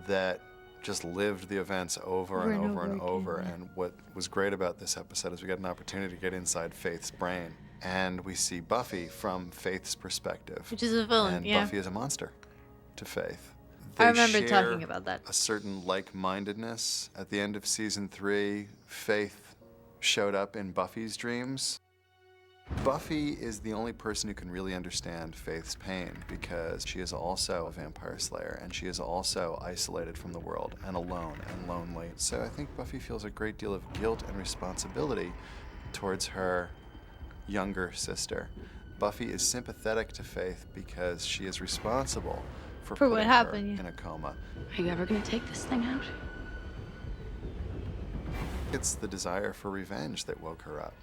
that just lived the events over and over and over. And what was great about this episode is we got an opportunity to get inside Faith's brain. And we see Buffy from Faith's perspective. Which is a villain, and yeah. Buffy is a monster to Faith. I remember share talking about that. a certain like-mindedness. At the end of season 3, Faith showed up in Buffy's dreams. Buffy is the only person who can really understand Faith's pain because she is also a vampire slayer and she is also isolated from the world and alone and lonely. So I think Buffy feels a great deal of guilt and responsibility towards her younger sister. Buffy is sympathetic to Faith because she is responsible for what putting happened, her in a coma. Are you ever gonna take this thing out? It's the desire for revenge that woke her up.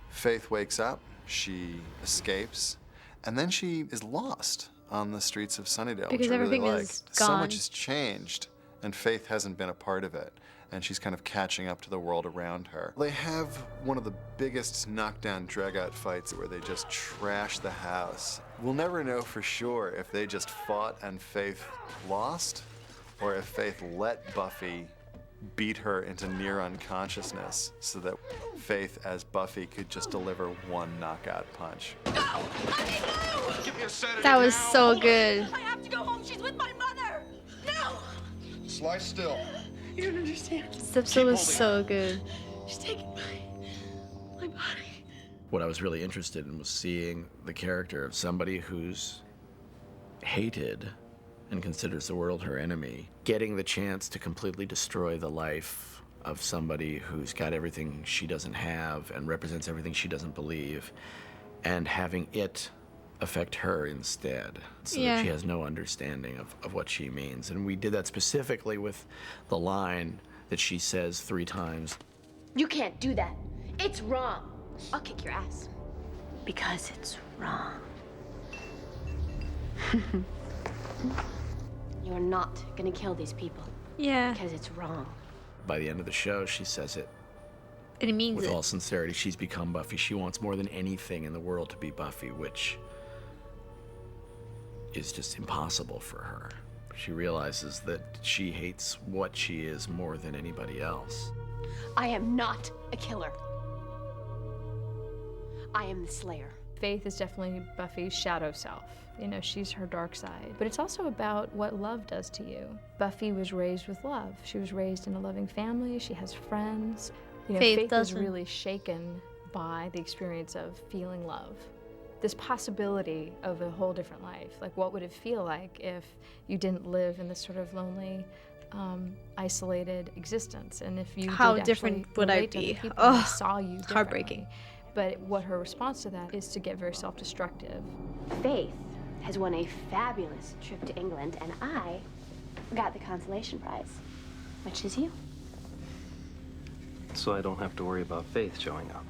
Faith wakes up, she escapes, and then she is lost on the streets of Sunnydale, Because which I really everything like. is So gone. much has changed, and Faith hasn't been a part of it, and she's kind of catching up to the world around her. They have one of the biggest knockdown drag-out fights where they just trash the house. We'll never know for sure if they just fought and Faith lost, or if Faith let Buffy beat her into near unconsciousness so that Faith as Buffy could just deliver one knockout punch. That was so good. I have to go home. She's with my mother. No! Lie still. You don't understand. This episode was so good. She's taking my body. What I was really interested in was seeing the character of somebody who's hated and considers the world her enemy, getting the chance to completely destroy the life of somebody who's got everything she doesn't have and represents everything she doesn't believe, and having it affect her instead, so that she has no understanding of what she means. And we did that specifically with the line that she says 3 times. You can't do that. It's wrong. I'll kick your ass. Because it's wrong. You're not gonna kill these people. Yeah. Because it's wrong. By the end of the show, she says it And it means with it. all sincerity. She's become Buffy. She wants more than anything in the world to be Buffy, which is just impossible for her. She realizes that she hates what she is more than anybody else. I am not a killer. I am the Slayer. Faith is definitely Buffy's shadow self. You know, she's her dark side. But it's also about what love does to you. Buffy was raised with love. She was raised in a loving family. She has friends. You know, Faith is really shaken by the experience of feeling love. This possibility of a whole different life. Like, what would it feel like if you didn't live in this sort of lonely, isolated existence? And if you How did different actually would I relate to be? other people Oh, and saw you differently. heartbreaking. But what her response to that is to get very self-destructive. Faith has won a fabulous trip to England, and I got the consolation prize, which is you. So I don't have to worry about Faith showing up.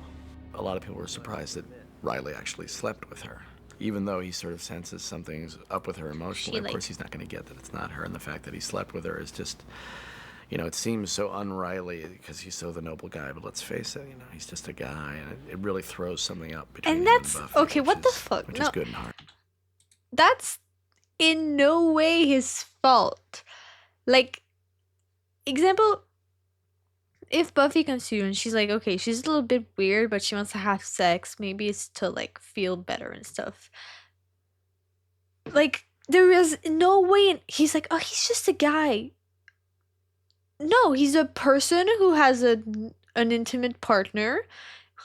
A lot of people were surprised that Riley actually slept with her. Even though he sort of senses something's up with her emotionally, of course he's not going to get that it's not her, and the fact that he slept with her is just, you know, it seems so un-Riley because he's so the noble guy, but let's face it, you know, he's just a guy, and it really throws something up between And him that's and Buffy, okay. What the fuck? which No, is good and hard. that's in no way his fault. Like, example, if Buffy comes to you and she's like, okay, she's a little bit weird, but she wants to have sex, maybe it's to like feel better and stuff. Like, there is no way. He's like, oh, he's just a guy. No, he's a person who has an intimate partner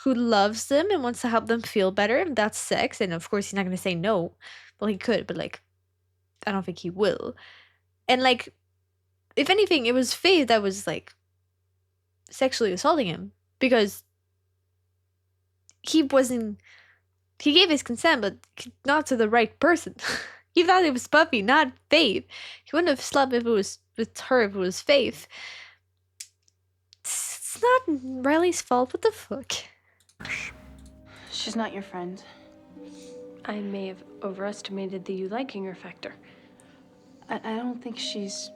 who loves them and wants to help them feel better. And that's sex. And of course, he's not going to say no. Well, he could, but like, I don't think he will. And like, if anything, it was Faith that was like sexually assaulting him because he gave his consent, but not to the right person. He thought it was Buffy, not Faith. He wouldn't have slept if it was with her, if it was Faith. It's not Riley's fault. What the fuck? She's not your friend. I may have overestimated the you liking her factor. I don't think she's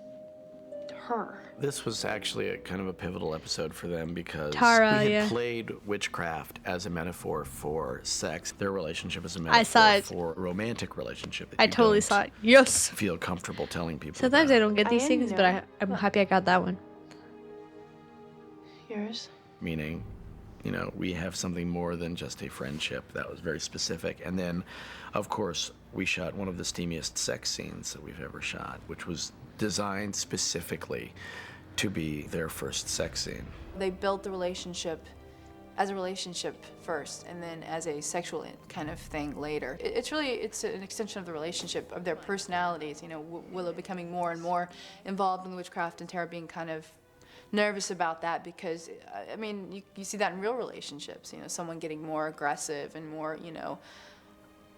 her. This was actually a kind of a pivotal episode for them because Tara, we had yeah. played witchcraft as a metaphor for sex. Their relationship is a I saw metaphor it. for a romantic relationship. That I you totally don't saw it. Yes. Feel comfortable telling people. Sometimes about. I don't get these things, but I'm happy I got that one. Yours? Meaning, you know, we have something more than just a friendship. That was very specific. And then, of course, we shot one of the steamiest sex scenes that we've ever shot, which was designed specifically to be their first sex scene. They built the relationship as a relationship first, and then as a sexual kind of thing later. It's an extension of the relationship, of their personalities. You know, Willow becoming more and more involved in the witchcraft, and Tara being kind of nervous about that because, I mean, you see that in real relationships. You know, someone getting more aggressive and more, you know,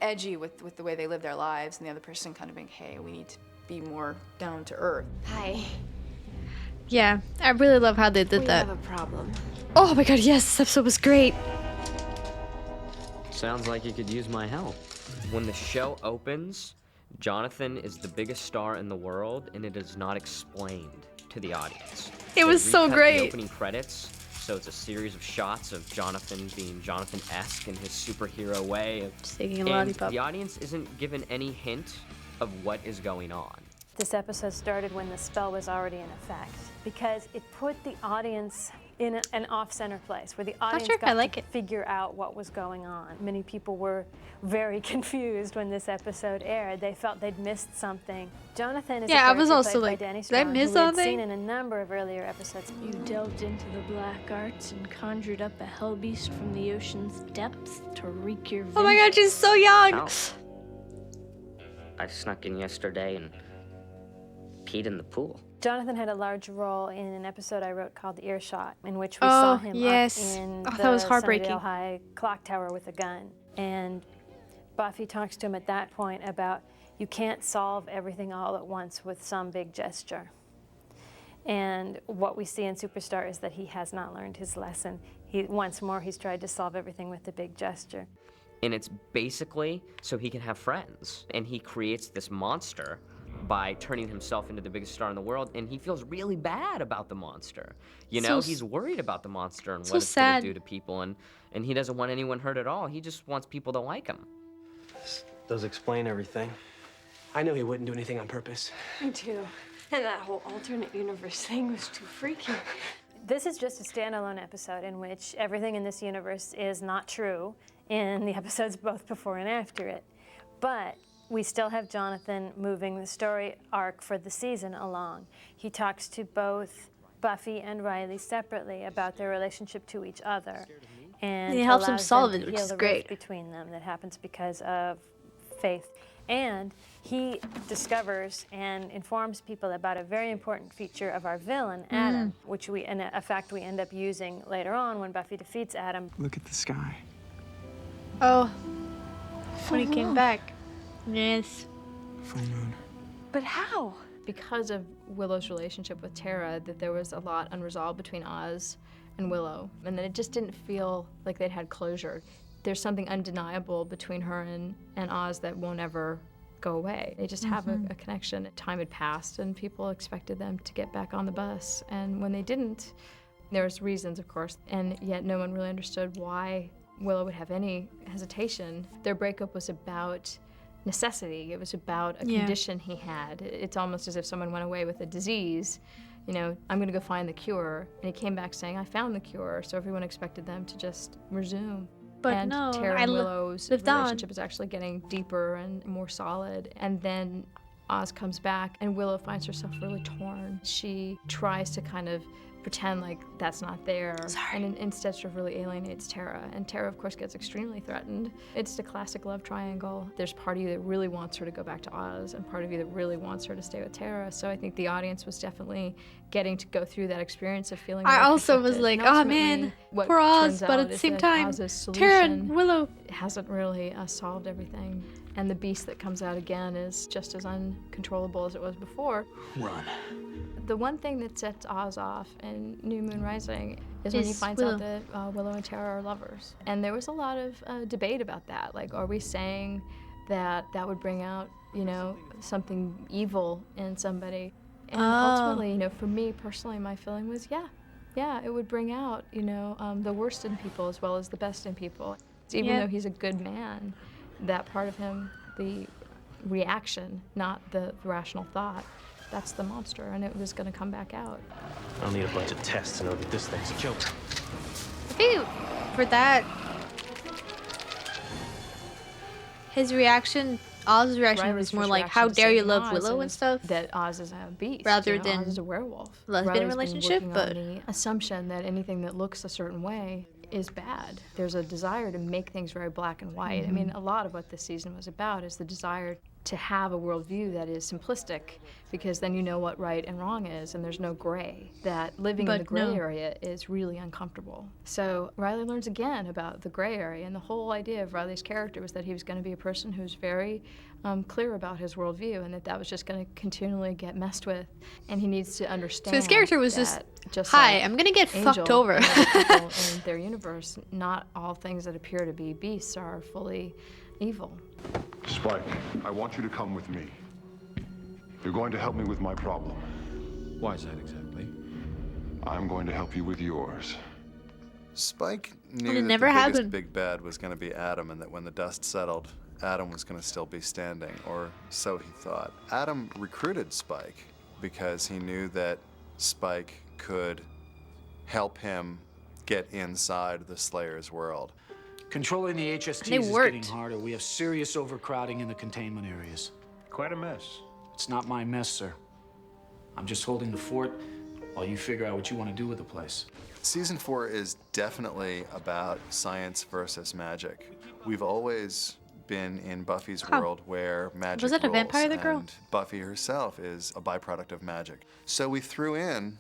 edgy with the way they live their lives, and the other person kind of being, hey, we need to be more down to earth. Hi. Yeah, I really love how they did We that. have a problem. Oh my god, yes, this episode was great. Sounds like you could use my help. When the show opens, Jonathan is the biggest star in the world, and it is not explained to the audience. It was so recut great. The opening credits, so it's a series of shots of Jonathan being Jonathan-esque in his superhero way. Just taking a And lollipop. the audience isn't given any hint of what is going on. This episode started when the spell was already in effect because it put the audience in an off-center place where the audience sure if I got like to it. figure out what was going on. Many people were very confused when this episode aired. They felt they'd missed something. Jonathan is Yeah, a I was character also played by like, Danny did I Strong, miss who we'd something? seen in a number of earlier episodes. You delved into the black arts and conjured up a hell beast from the ocean's depths to wreak your vengeance. Oh my god, she's so young. Ow. I snuck in yesterday and peed in the pool. Jonathan had a large role in an episode I wrote called Earshot, in which we Oh, saw him yes. up in Oh, the that was heartbreaking. Sunnydale High clock tower with a gun. And Buffy talks to him at that point about you can't solve everything all at once with some big gesture. And what we see in Superstar is that he has not learned his lesson. Once more, he's tried to solve everything with a big gesture. And it's basically so he can have friends. And he creates this monster by turning himself into the biggest star in the world, and he feels really bad about the monster. You know, he's worried about the monster and so what it's sad. going to do to people, and he doesn't want anyone hurt at all. He just wants people to like him. This does explain everything. I knew he wouldn't do anything on purpose. Me too. And that whole alternate universe thing was too freaky. This is just a standalone episode in which everything in this universe is not true, in the episodes both before and after it. But we still have Jonathan moving the story arc for the season along. He talks to both Buffy and Riley separately about their relationship to each other. And he helps them allows solve them it, to which heal is the great. rift between them that happens because of faith. And he discovers and informs people about a very important feature of our villain, Adam, which in a fact we end up using later on when Buffy defeats Adam. Look at the sky. Oh, when he came back. Yes. Full moon. But how? Because of Willow's relationship with Tara, that there was a lot unresolved between Oz and Willow, and that it just didn't feel like they'd had closure. There's something undeniable between her and Oz that won't ever go away. They just have a connection. Time had passed, and people expected them to get back on the bus, and when they didn't, there was reasons, of course, and yet no one really understood why Willow would have any hesitation. Their breakup was about necessity. It was about a condition he had. It's almost as if someone went away with a disease, you know, I'm gonna go find the cure. And he came back saying, I found the cure. So everyone expected them to just resume. But and no, Tara I and Willow's lived on. relationship is actually getting deeper and more solid. And then Oz comes back and Willow finds herself really torn. She tries to kind of pretend like that's not there. And instead sort of really alienates Tara. And Tara, of course, gets extremely threatened. It's the classic love triangle. There's part of you that really wants her to go back to Oz and part of you that really wants her to stay with Tara. So I think the audience was definitely getting to go through that experience of feeling I really also was conflicted. like, And oh ultimately, man, what poor Oz, turns but out at the is same that time, Oz's Tara and solution Willow hasn't really solved everything. And the beast that comes out again is just as uncontrollable as it was before. Run. The one thing that sets Oz off in New Moon Rising is when he finds out that Willow and Tara are lovers. And there was a lot of debate about that. Like, are we saying that that would bring out, you know, something evil in somebody? And ultimately, you know, for me personally, my feeling was, yeah, it would bring out, you know, the worst in people as well as the best in people. Even though he's a good man, that part of him, the reaction, not the rational thought, that's the monster, and it was going to come back out. I don't need a bunch of tests to know that this thing's a joke. I think for that, his reaction, Oz's reaction Riley's was more first like, reaction how to dare you saving love Oz Willow and is stuff? That Oz is a beast. Rather you know, than Oz is a werewolf. lesbian Riley's relationship, been working but on the assumption that anything that looks a certain way is bad. There's a desire to make things very black and white. I mean, a lot of what this season was about is the desire to have a worldview that is simplistic, because then you know what right and wrong is, and there's no gray. That living in the gray area is really uncomfortable. So Riley learns again about the gray area, and the whole idea of Riley's character was that he was going to be a person who's very clear about his worldview, and that was just going to continually get messed with, and he needs to understand. So his character was that just hi, like I'm gonna get Angel fucked over. and other people in their universe, not all things that appear to be beasts are fully evil. Spike, I want you to come with me. You're going to help me with my problem. Why is that exactly? I'm going to help you with yours. Spike And knew it that never the biggest happened. big bad was going to be Adam, and that when the dust settled, Adam was going to still be standing, or so he thought. Adam recruited Spike because he knew that Spike could help him get inside the Slayer's world. Controlling the HSTs is getting harder. We have serious overcrowding in the containment areas. Quite a mess. It's not my mess, sir. I'm just holding the fort while you figure out what you want to do with the place. Season 4 is definitely about science versus magic. We've always been in Buffy's world where magic Was that a rules, vampire, the girl? and Buffy herself is a byproduct of magic. So we threw in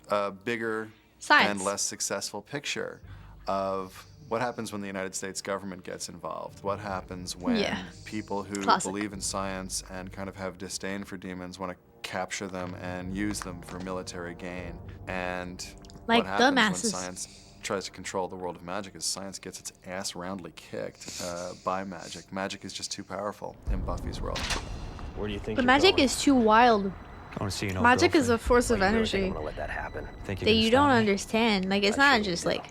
a bigger Science. and less successful picture of what happens when the United States government gets involved? What happens when people who believe in science and kind of have disdain for demons want to capture them and use them for military gain? And Like what happens when dumbasses. science tries to control the world of magic is science gets its ass roundly kicked by magic. Magic is just too powerful in Buffy's world. Where do you think But you're magic going? is too wild. I want to see an old Magic is girlfriend. a force of Why you really think energy I'm gonna let that happen? Think you're that gonna you stop don't me? understand. Like, it's not just like,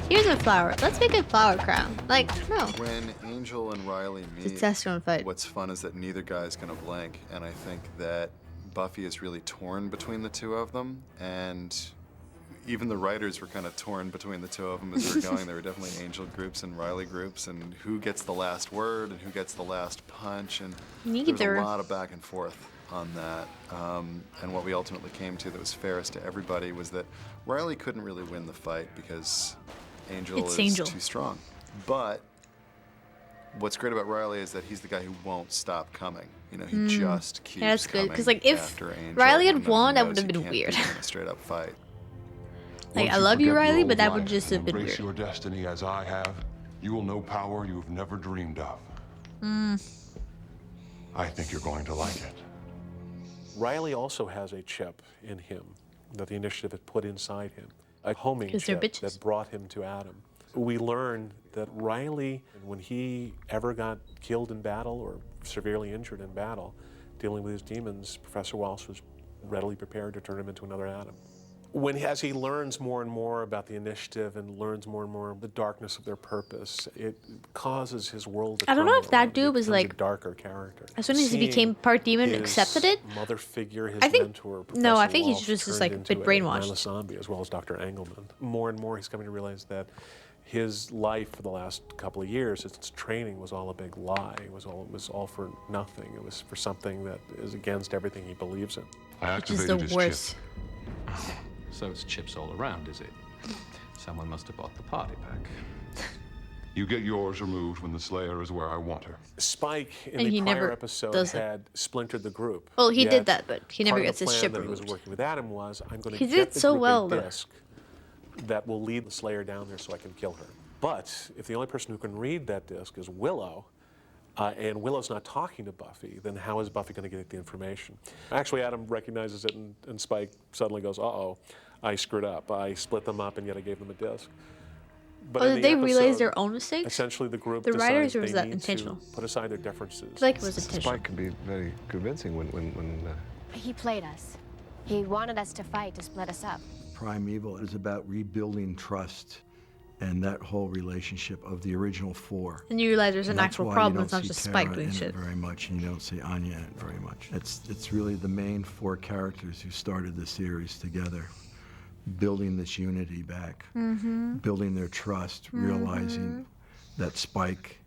here's a flower. Let's make a flower crown. Like, no. When Angel and Riley meet, It's a testosterone fight. what's fun is that neither guy's gonna blink, and I think that Buffy is really torn between the two of them, and even the writers were kind of torn between the two of them as they were going. There were definitely Angel groups and Riley groups, and who gets the last word and who gets the last punch, and Neither. there was a lot of back and forth on that. And what we ultimately came to that was fairest to everybody was that Riley couldn't really win the fight because Angel is too strong. But what's great about Riley is that he's the guy who won't stop coming. You know, he just keeps that's good, coming because like if after Angel, Riley even had though he won, that knows would have he been can't weird. beat him in a straight up fight. Like, Once I love you, forget your Riley, old but that would life just and have been embrace weird. your destiny as I have, you will know power you've never dreamed of. I think you're going to like it. Riley also has a chip in him that the initiative had put inside him, a homing 'Cause they're chip bitches. that brought him to Adam. We learned that Riley, when he ever got killed in battle or severely injured in battle, dealing with his demons, Professor Walsh was readily prepared to turn him into another Adam. As he learns more and more about the initiative and learns more and more of the darkness of their purpose, it causes his world to I don't know if crumble that and dude was becomes like a darker character. as soon as he Seeing became part demon, his accepted it. mother figure, his I think mentor, no, I Professor think he's Walsh, just turned like a into bit brainwashed. mindless zombie, as well as Dr. Engelman. More and more, he's coming to realize that his life for the last couple of years, his training was all a big lie. It was all for nothing. It was for something that is against everything he believes in. I Which is activated the his worst. chip. So it's chips all around, is it? Someone must have bought the party pack. You get yours removed when the Slayer is where I want her. Spike in And the he prior never episode does it. had splintered the group. Well, he Yet, did that, but he never part of gets the his plan chip that he was removed. working with Adam was, I'm going He to did get the so group well, a though. disc that will lead the Slayer down there so I can kill her. But if the only person who can read that disc is Willow, and Willow's not talking to Buffy, then how is Buffy going to get the information? Actually, Adam recognizes it, and Spike suddenly goes, uh-oh, I screwed up. I split them up, and yet I gave them a disc. But Oh, in did the they realize episode, their own mistakes? Essentially, the group The writers, decides or was they that need intentional? to put aside their differences. I feel like it was intentional. Spike can be very convincing when He played us. He wanted us to fight to split us up. Primeval is about rebuilding trust and that whole relationship of the original four. And you realize there's an And that's actual why you problem. don't It's not see just Tara Spike doing in it shit. very much, and you don't see Anya in it very much. It's really the main four characters who started the series together, building this unity back, building their trust, realizing that Spike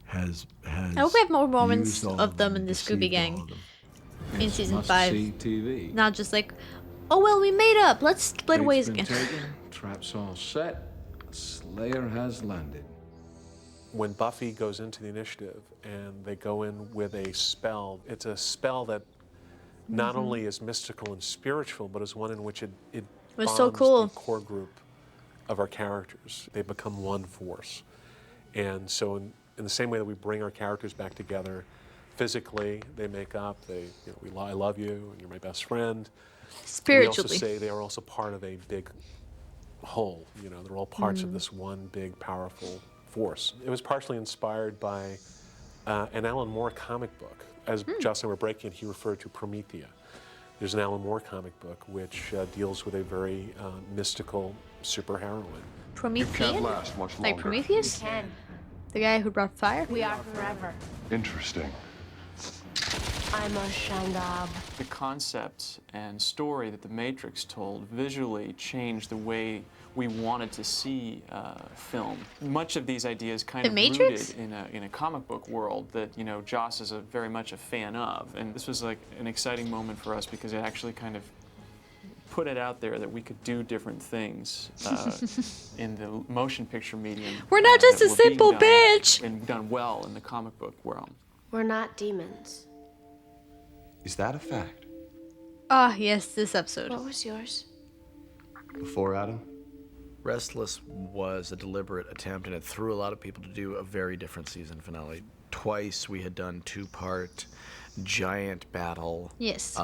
has I hope we have more moments used all of them in the deceived Scooby all Gang of them. in season Must 5. see TV. Not just like, oh well, we made up. Let's split Bait's ways been again. taken, traps all set. Slayer has landed. When Buffy goes into the initiative and they go in with a spell, it's a spell that not only is mystical and spiritual, but is one in which it was so bonds cool. the core group of our characters. They become one force. And so in the same way that we bring our characters back together physically, they make up, I love you, and you're my best friend. Spiritually. We also say they are also part of a big whole. They're all parts of this one big, powerful force. It was partially inspired by an Alan Moore comic book. As Jocelyn were breaking, he referred to Promethea. There's an Alan Moore comic book which deals with a very mystical superheroine. Prometheus? Can't last much Like longer. Prometheus? We can. The guy who brought fire? We are forever. Interesting. I'm a Shandab. The concept and story that The Matrix told visually changed the way we wanted to see film. Much of these ideas kind The of Matrix? rooted in a comic book world that Joss is very much a fan of, and this was like an exciting moment for us because it actually kind of put it out there that we could do different things in the motion picture medium. We're not just that a were being simple done bitch. and done well in the comic book realm. We're not demons. Is that a fact? Ah, yes, this episode. What was yours? Before Adam? Restless was a deliberate attempt, and it threw a lot of people to do a very different season finale. Twice we had done two-part giant battle Yes.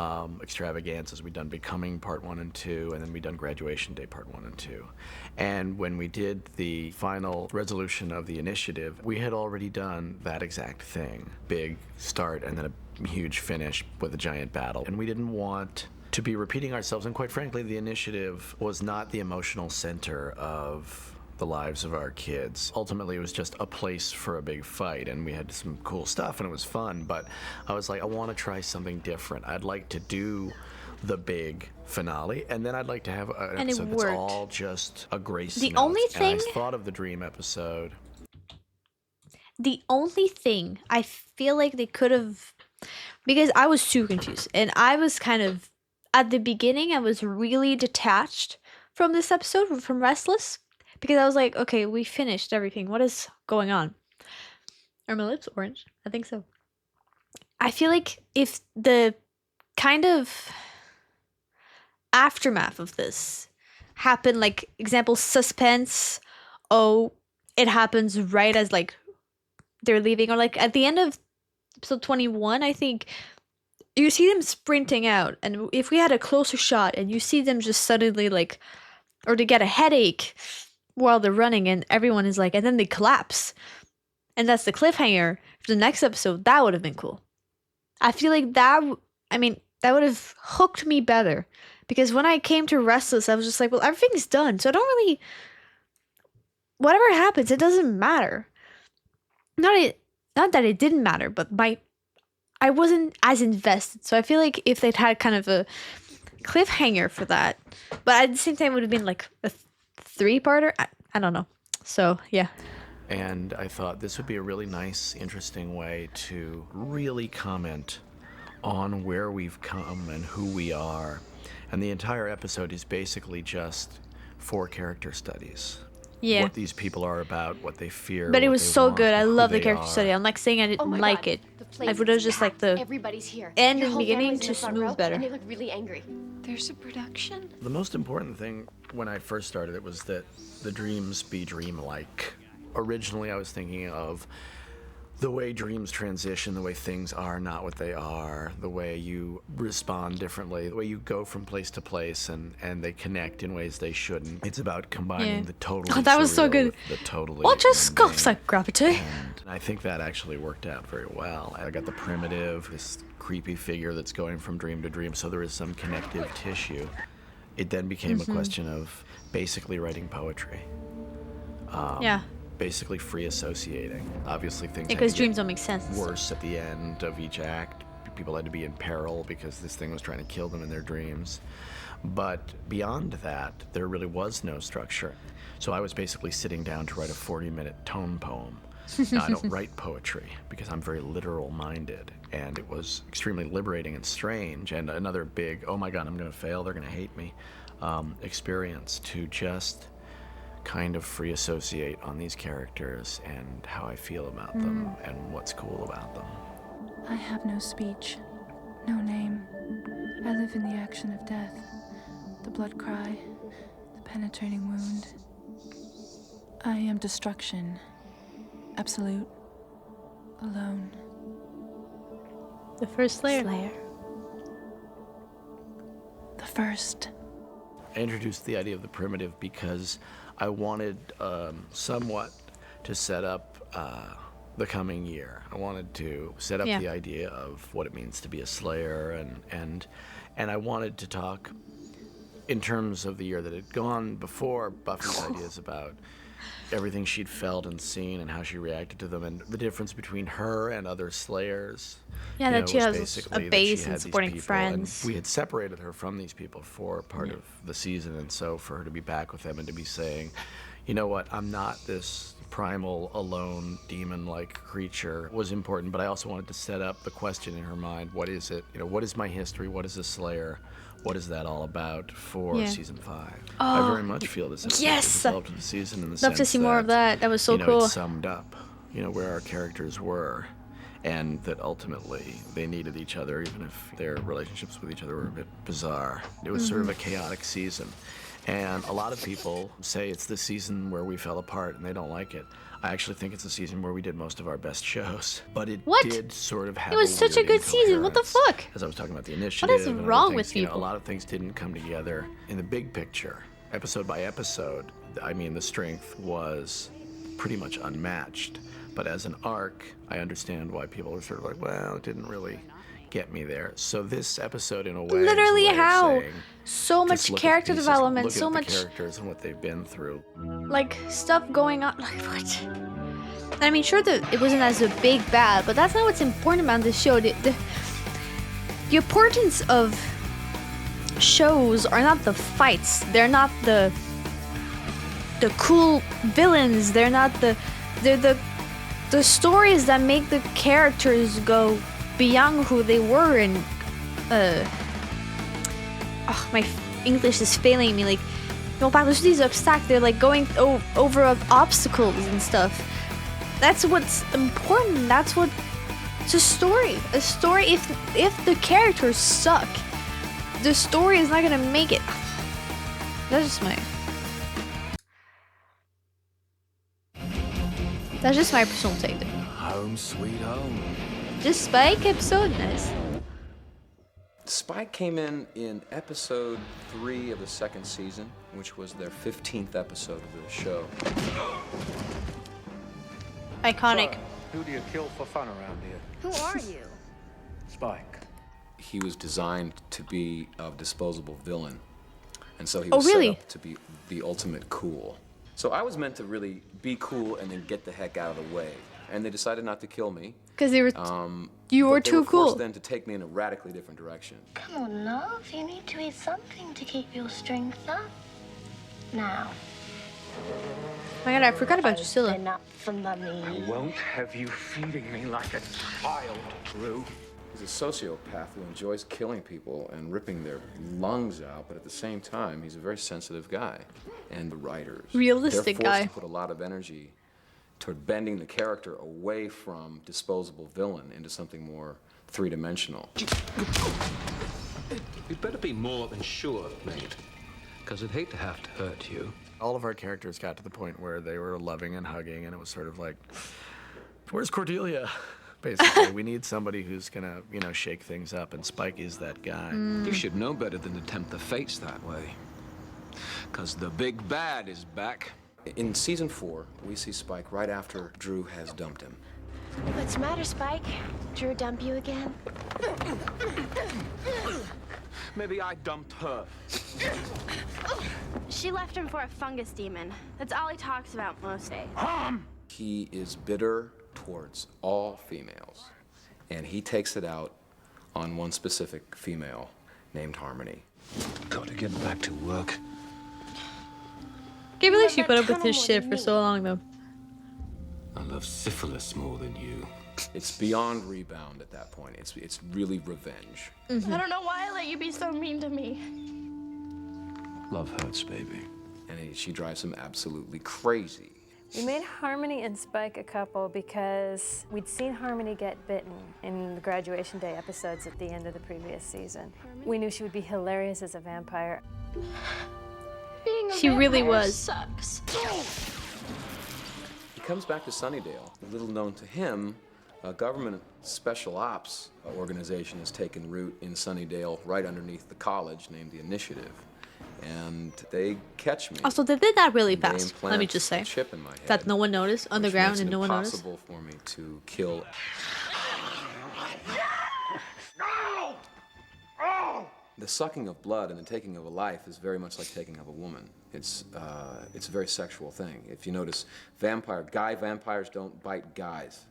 extravaganzas. We'd done Becoming Part 1 and 2, and then we'd done Graduation Day Part 1 and 2. And when we did the final resolution of the initiative, we had already done that exact thing. Big start and then a huge finish with a giant battle. And we didn't want to be repeating ourselves, and quite frankly, the initiative was not the emotional center of the lives of our kids. Ultimately, it was just a place for a big fight, and we had some cool stuff, and it was fun, but I was like, I want to try something different. I'd like to do the big finale, and then I'd like to have an And it episode that's worked. all just a grace The note. only thing- And I thought of the dream episode. The only thing I feel like they could have, because I was too confused, and I was kind of, at the beginning, I was really detached from this episode, from Restless, because I was like, okay, we finished everything. What is going on? Are my lips orange? I think so. I feel like if the kind of aftermath of this happened, like, example, suspense, oh, it happens right as, like, they're leaving, or like at the end of episode 21, I think you see them sprinting out, and if we had a closer shot and you see them just suddenly like, or they get a headache while they're running and everyone is like, and then they collapse, and that's the cliffhanger for the next episode, that would have been cool. I feel like that would have hooked me better, because when I came to Restless, I was just like, well, everything's done, so I don't really, whatever happens, it doesn't matter. Not that it didn't matter, but I wasn't as invested. So I feel like if they'd had kind of a cliffhanger for that, but at the same time it would have been like a 3-parter. I don't know. So yeah. And I thought this would be a really nice, interesting way to really comment on where we've come and who we are. And the entire episode is basically just 4 character studies. Yeah. What these people are about, what they fear. But it what was they so want, good. I who love the they character are. study. I'm like saying I didn't like it. I would have just like the Everybody's here. end Your and whole beginning family's in to the front row, smooth better. And they look really angry. There's a production? The most important thing when I first started it was that the dreams be dreamlike. Originally, I was thinking of the way dreams transition, the way things are not what they are, the way you respond differently, the way you go from place to place and they connect in ways they shouldn't. It's about combining the totally Oh, that was so surreal good. with the totally What just mundane. scoffs like gravity? And I think that actually worked out very well. I got the primitive, this creepy figure that's going from dream to dream, so there is some connective tissue. It then became a question of basically writing poetry. Yeah. Basically free associating. Obviously things had Because to dreams get don't make sense. worse at the end of each act. People had to be in peril because this thing was trying to kill them in their dreams. But beyond that, there really was no structure. So I was basically sitting down to write a 40-minute tone poem. Now, I don't write poetry because I'm very literal-minded, and it was extremely liberating and strange, and another big, oh my God, I'm going to fail, they're going to hate me, experience to just kind of free associate on these characters and how I feel about them and what's cool about them. I have no speech, no name. I live in the action of death, the blood cry, the penetrating wound. I am destruction, absolute, alone. The first Slayer. The first. I introduced the idea of the primitive because I wanted somewhat to set up the coming year. I wanted to set up the idea of what it means to be a Slayer, and I wanted to talk in terms of the year that had gone before Buffy's ideas about everything she'd felt and seen and how she reacted to them, and the difference between her and other Slayers. Yeah, you that know, she was has basically a that base she and had these supporting people, friends. and we had separated her from these people for part of the season, and so for her to be back with them and to be saying, you know what, I'm not this primal, alone, demon-like creature was important, but I also wanted to set up the question in her mind, what is it? You know, what is my history? What is a Slayer? What is that all about for season 5? I very much feel this episode yes! developed the season in the Love sense to see more of that. That was so you know, cool. it summed up, you know, where our characters were, and that ultimately they needed each other, even if their relationships with each other were a bit bizarre. It was sort of a chaotic season. And a lot of people say it's the season where we fell apart and they don't like it. I actually think it's the season where we did most of our best shows. But it did sort of have It was such a good season. What the fuck? As I was talking about the initiative. What is and other wrong things, with you know, people? a lot of things didn't come together in the big picture. Episode by episode, I mean, the strength was pretty much unmatched. But as an arc, I understand why people are sort of like, well, it didn't really get me there. So this episode, in a way, Literally is a way of how? saying, So just much look at character pieces, development, look so at the much characters and what they've been through. like stuff going on. Like what? I mean, sure that it wasn't as a big bad, but that's not what's important about this show. The importance of shows are not the fights. They're not the cool villains. They're not they're the stories that make the characters go beyond who they were, and my English is failing me. Like, ils vont par-dessus des obstacles. They're like going over obstacles and stuff. That's what's important. That's what it's a story. A story. If the characters suck, the story is not gonna make it. That's just my personal take. Home sweet home. Just Spike episode, nice. Spike came in episode 3 of the second season, which was their 15th episode of the show. Iconic. So, who do you kill for fun around here? Who are you? Spike. He was designed to be a disposable villain, and so he Oh, was really? set up to be the ultimate cool. So I was meant to really be cool and then get the heck out of the way, and they decided not to kill me. Because they were, you but were they too forced cool. then to take me in a radically different direction. Come on, love. You need to eat something to keep your strength up. Now. Oh my god, I forgot about Drusilla. Enough for mummy. I won't have you feeding me like a child, Drew. He's a sociopath who enjoys killing people and ripping their lungs out, but at the same time, he's a very sensitive guy. And the writers, Realistic they're forced guy. to put a lot of energy toward bending the character away from disposable villain into something more three-dimensional. You'd better be more than sure, mate, because I'd hate to have to hurt you. All of our characters got to the point where they were loving and hugging, and it was sort of like, where's Cordelia? Basically, we need somebody who's gonna, shake things up, and Spike is that guy. You should know better than to tempt the fates that way. Because the big bad is back. In season 4, we see Spike right after Drew has dumped him. What's the matter, Spike? Drew dump you again? Maybe I dumped her. She left him for a fungus demon. That's all he talks about most days. He is bitter towards all females, and he takes it out on one specific female named Harmony. Gotta get back to work. Can't believe she put up with his shit for so long, though. I love syphilis more than you. It's beyond rebound at that point. It's really revenge. I don't know why I let you be so mean to me. Love hurts, baby. And she drives him absolutely crazy. We made Harmony and Spike a couple because we'd seen Harmony get bitten in the graduation day episodes at the end of the previous season. We knew she would be hilarious as a vampire. Being a She really vampire was. Sucks. He comes back to Sunnydale. Little known to him, a government special ops organization has taken root in Sunnydale right underneath the college named the Initiative. And they catch me. Also, they did that really They fast. Let me implant just say a chip in my head, that no one noticed on the which ground makes and it no one noticed. impossible for me to kill. The sucking of blood and the taking of a life is very much like taking of a woman. It's a very sexual thing. If you notice, guy vampires don't bite guys.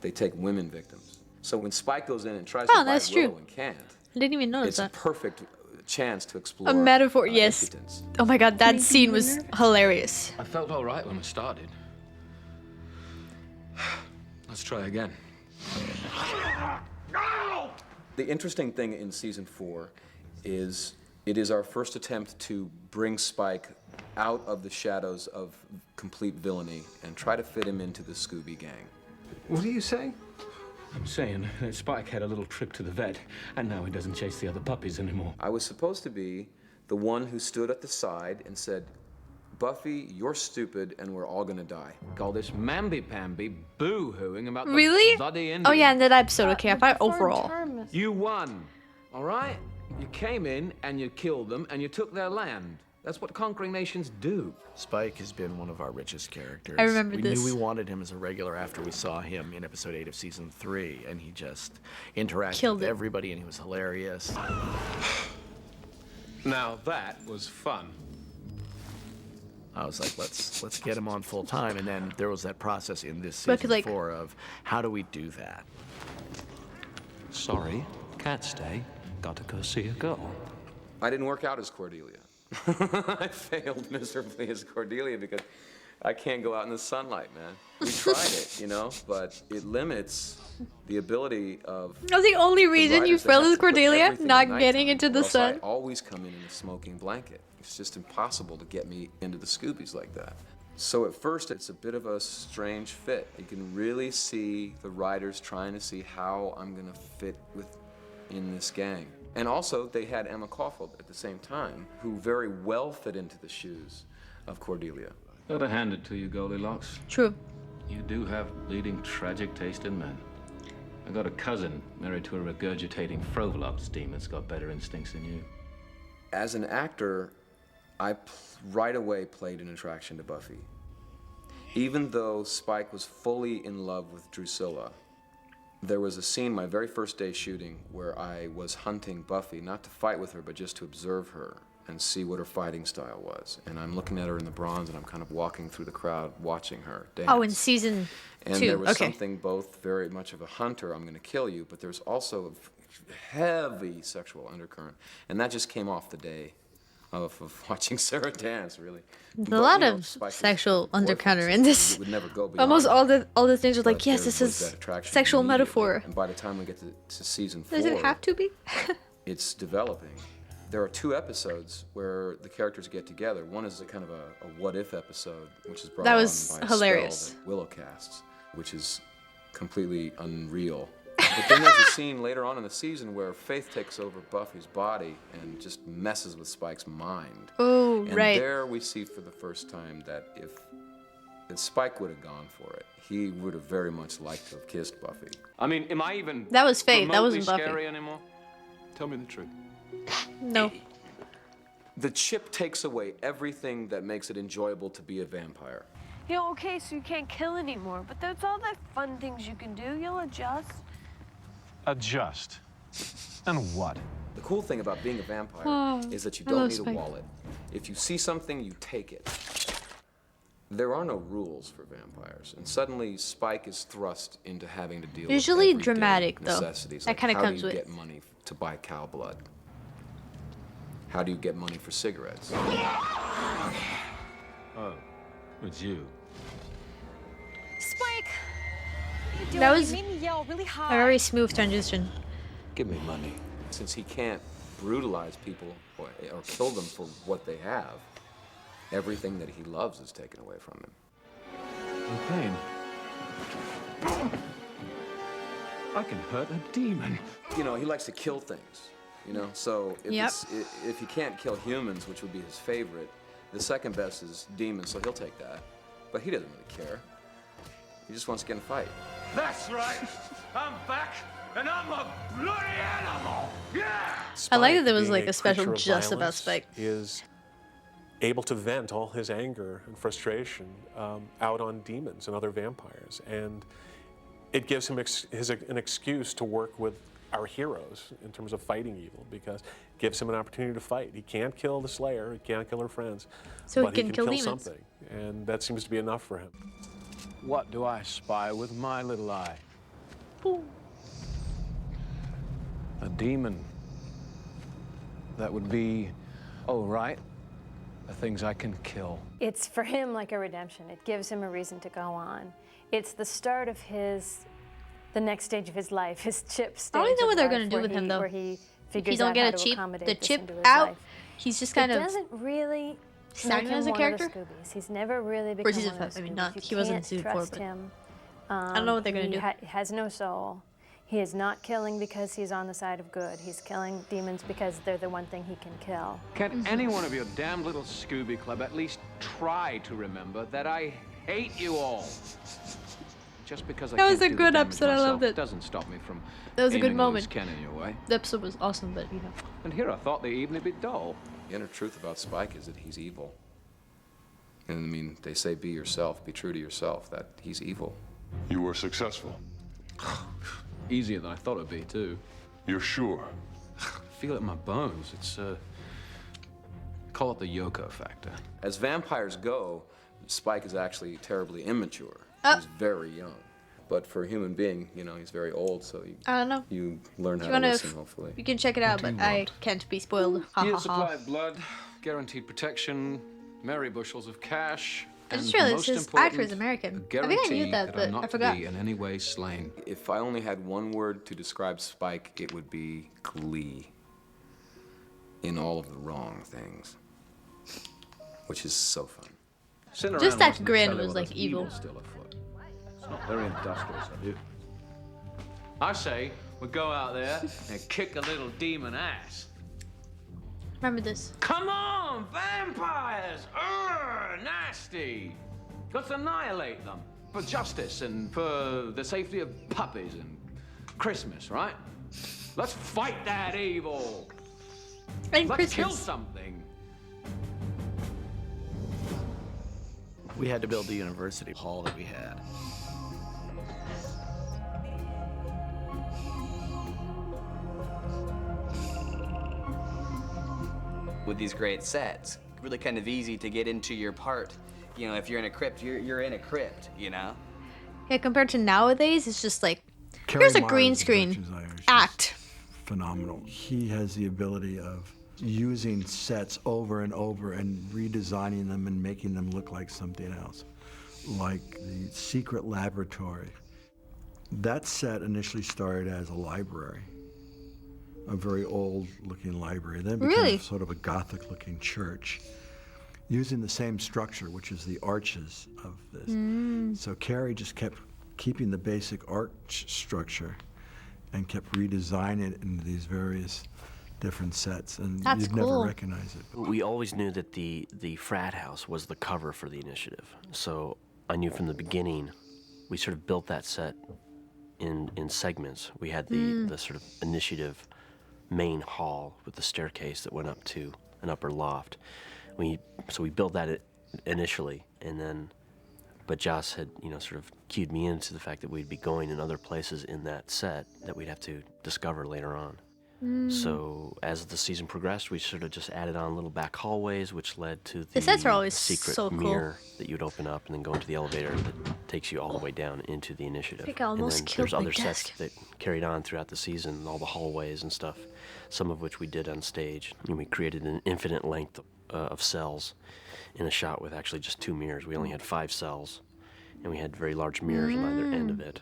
They take women victims. So when Spike goes in and tries to bite that's Willow true. and can't, I didn't even notice it's that. a perfect chance to explore A metaphor, yes. impotence. Oh my god, that scene was hilarious. I felt all right when we started. Let's try again. The interesting thing in season 4 is it is our first attempt to bring Spike out of the shadows of complete villainy and try to fit him into the Scooby Gang. What are you saying? I'm saying that Spike had a little trip to the vet, and now he doesn't chase the other puppies anymore. I was supposed to be the one who stood at the side and said, Buffy, you're stupid and we're all gonna die. All this mamby-pamby boo-hooing about Really? the bloody Indian. Oh yeah, in that episode. Okay, I thought overall. You won, all right? You came in and you killed them and you took their land. That's what conquering nations do. Spike has been one of our richest characters. I remember we this. knew we wanted him as a regular after we saw him in episode 8 of season 3, and he just interacted Killed with it. everybody, and he was hilarious. Now that was fun. I was like, let's get him on full time, and then there was that process in this But I season feel like- 4 of how do we do that? Sorry, can't stay. Gotta go see a girl. I didn't work out as Cordelia. I failed miserably as Cordelia because I can't go out in the sunlight, man. We tried it, you know, but it limits the ability of... That's the only reason you failed as Cordelia, not getting into the I sun. always come in a smoking blanket. It's just impossible to get me into the Scoobies like that. So at first, it's a bit of a strange fit. You can really see the writers trying to see how I'm gonna fit in this gang. And also, they had Emma Caulfield at the same time, who very well fit into the shoes of Cordelia. Gotta hand it to you, Goldilocks. True. You do have bleeding tragic taste in men. I got a cousin married to a regurgitating Frovelops demon that's got better instincts than you. As an actor, I right away played an attraction to Buffy. Even though Spike was fully in love with Drusilla, there was a scene my very first day shooting where I was hunting Buffy, not to fight with her, but just to observe her and see what her fighting style was. And I'm looking at her in the bronze, and I'm kind of walking through the crowd, watching her dance. Oh, in season 2. And there was okay. something both very much of a hunter, I'm going to kill you, but there's also a heavy sexual undercurrent. And that just came off the day of watching Sarah dance, really. There's a lot of sexual undercurrent in this. It would never go beyond Almost that. all the things are like, yes, There this was is that attraction sexual immediately. metaphor. And by the time we get to season 4, Does it have to be? it's developing. There are 2 episodes where the characters get together. One is a kind of a what-if episode, which is brought That on was by a hilarious. spell that Willow casts, which is completely unreal. But then there's a scene later on in the season where Faith takes over Buffy's body and just messes with Spike's mind. Oh, and right. there we see for the first time that if Spike would have gone for it, he would have very much liked to have kissed Buffy. I mean, am I even That was Faith, that wasn't remotely Buffy. scary anymore? Tell me the truth. No. The chip takes away everything that makes it enjoyable to be a vampire. Yeah, okay, so you can't kill anymore, but there's all that fun things you can do. You'll adjust. Adjust. And what? The cool thing about being a vampire Oh, is that you I don't love need Spike. a wallet. If you see something, you take it. There are no rules for vampires, and suddenly Spike is thrust into having to deal Usually with everyday dramatic, though. necessities. That Like, kinda how comes do you with- get money to buy cow blood? How do you get money for cigarettes? Oh, it's you. Spike! What are you doing? That was You made me yell really a hard. very smooth transition. Give me money. Since he can't brutalize people or kill them for what they have, everything that he loves is taken away from him. In pain. I can hurt a demon. You know, he likes to kill things, you know? So if, Yep. if he can't kill humans, which would be his favorite, the second best is demons, so he'll take that. But he doesn't really care. He just wants to get in a fight. That's right. I'm back, and I'm a bloody animal. Yeah! I like that there was being like a special creature of just about violence, Spike. Is able to vent all his anger and frustration out on demons and other vampires, and it gives him an excuse to work with our heroes in terms of fighting evil, because it gives him an opportunity to fight. He can't kill the Slayer, he can't kill her friends, So he but can kill demons. something, and that seems to be enough for him. What do I spy with my little eye? A demon. That would be, oh, right, the things I can kill. It's for him like a redemption. It gives him a reason to go on. It's the start of the next stage of his life, his chip stage. I don't even know what they're of gonna life do where with him, he- though. Where he If figures you don't out get how a to chip, accommodate the this chip into his out, life. he's just kind it of doesn't really stagnant make him as a one of the character. Scoobies. He's never really Or become season one of the 5, I mean, Scoobies. not- You he wasn't in can't season 4, trust but him. I don't know what they're gonna He do. has no soul. He is not killing because he's on the side of good. He's killing demons because they're the one thing he can kill. Can any one of your damn little Scooby Club at least try to remember that I hate you all? Just because I That can't was a do the good damage episode, I loved myself it. doesn't stop me from That was a good aiming a loose moment. cannon your way. The episode was awesome, but you know. And here I thought the evening would be dull. The inner truth about Spike is that he's evil. And I mean, they say be yourself, be true to yourself, that he's evil. You were successful. Easier than I thought it'd be, too. You're sure? I feel it in my bones. It's, call it the Yoko factor. As vampires go, Spike is actually terribly immature. Oh. He's very young. But for a human being, you know, he's very old, so I don't know. you learn If how you to wanna listen, hopefully. You can check it out, What do but you I want? can't be spoiled. Ha Year ha supply ha. of blood, guaranteed protection, merry bushels of cash, I just and realized most his actor is important, American. a I think I guarantee knew that, I'm but not I to forgot. be in any way slain. If I only had one word to describe Spike, it would be glee. In all of the wrong things. Which is so fun. Sitting Just around that wanting to grin tell you was, what like, there's evil. still afoot. It's not very industrious of you. I say we go out there and kick a little demon ass. Remember this. Come on, vampires! Urgh, nasty! Let's annihilate them for justice and for the safety of puppies and Christmas, right? Let's fight that evil. And Let's kill Christmas. something. We had to build the university hall that we had. With these great sets, really kind of easy to get into your part. You know, if you're in a crypt, you're in a crypt, you know? Yeah, compared to nowadays, it's just like, Kerry here's a Myers green is screen. Duchess Irish. Act. Phenomenal. He has the ability of using sets over and over and redesigning them and making them look like something else. Like the secret laboratory. That set initially started as a library, a very old-looking library. Then it became Really? sort of a Gothic-looking church, using the same structure, which is the arches of this. So Carrie just kept keeping the basic arch structure and kept redesigning it into these various different sets, and That's you'd cool. never recognize it. We always knew that the frat house was the cover for the initiative. So I knew from the beginning, we sort of built that set in segments. We had the sort of initiative main hall with the staircase that went up to an upper loft. So we built that initially, and then, but Joss had, you know, sort of cued me into the fact that we'd be going in other places in that set that we'd have to discover later on. So as the season progressed, we sort of just added on little back hallways, which led to the sets are always secret so cool. mirror that you'd open up and then go into the elevator that takes you all the way down into the initiative. I think I almost and then killed there's my other desk. sets that carried on throughout the season, all the hallways and stuff, some of which we did on stage. And we created an infinite length of cells in a shot with actually just 2 mirrors. We only had 5 cells, and we had very large mirrors on either end of it,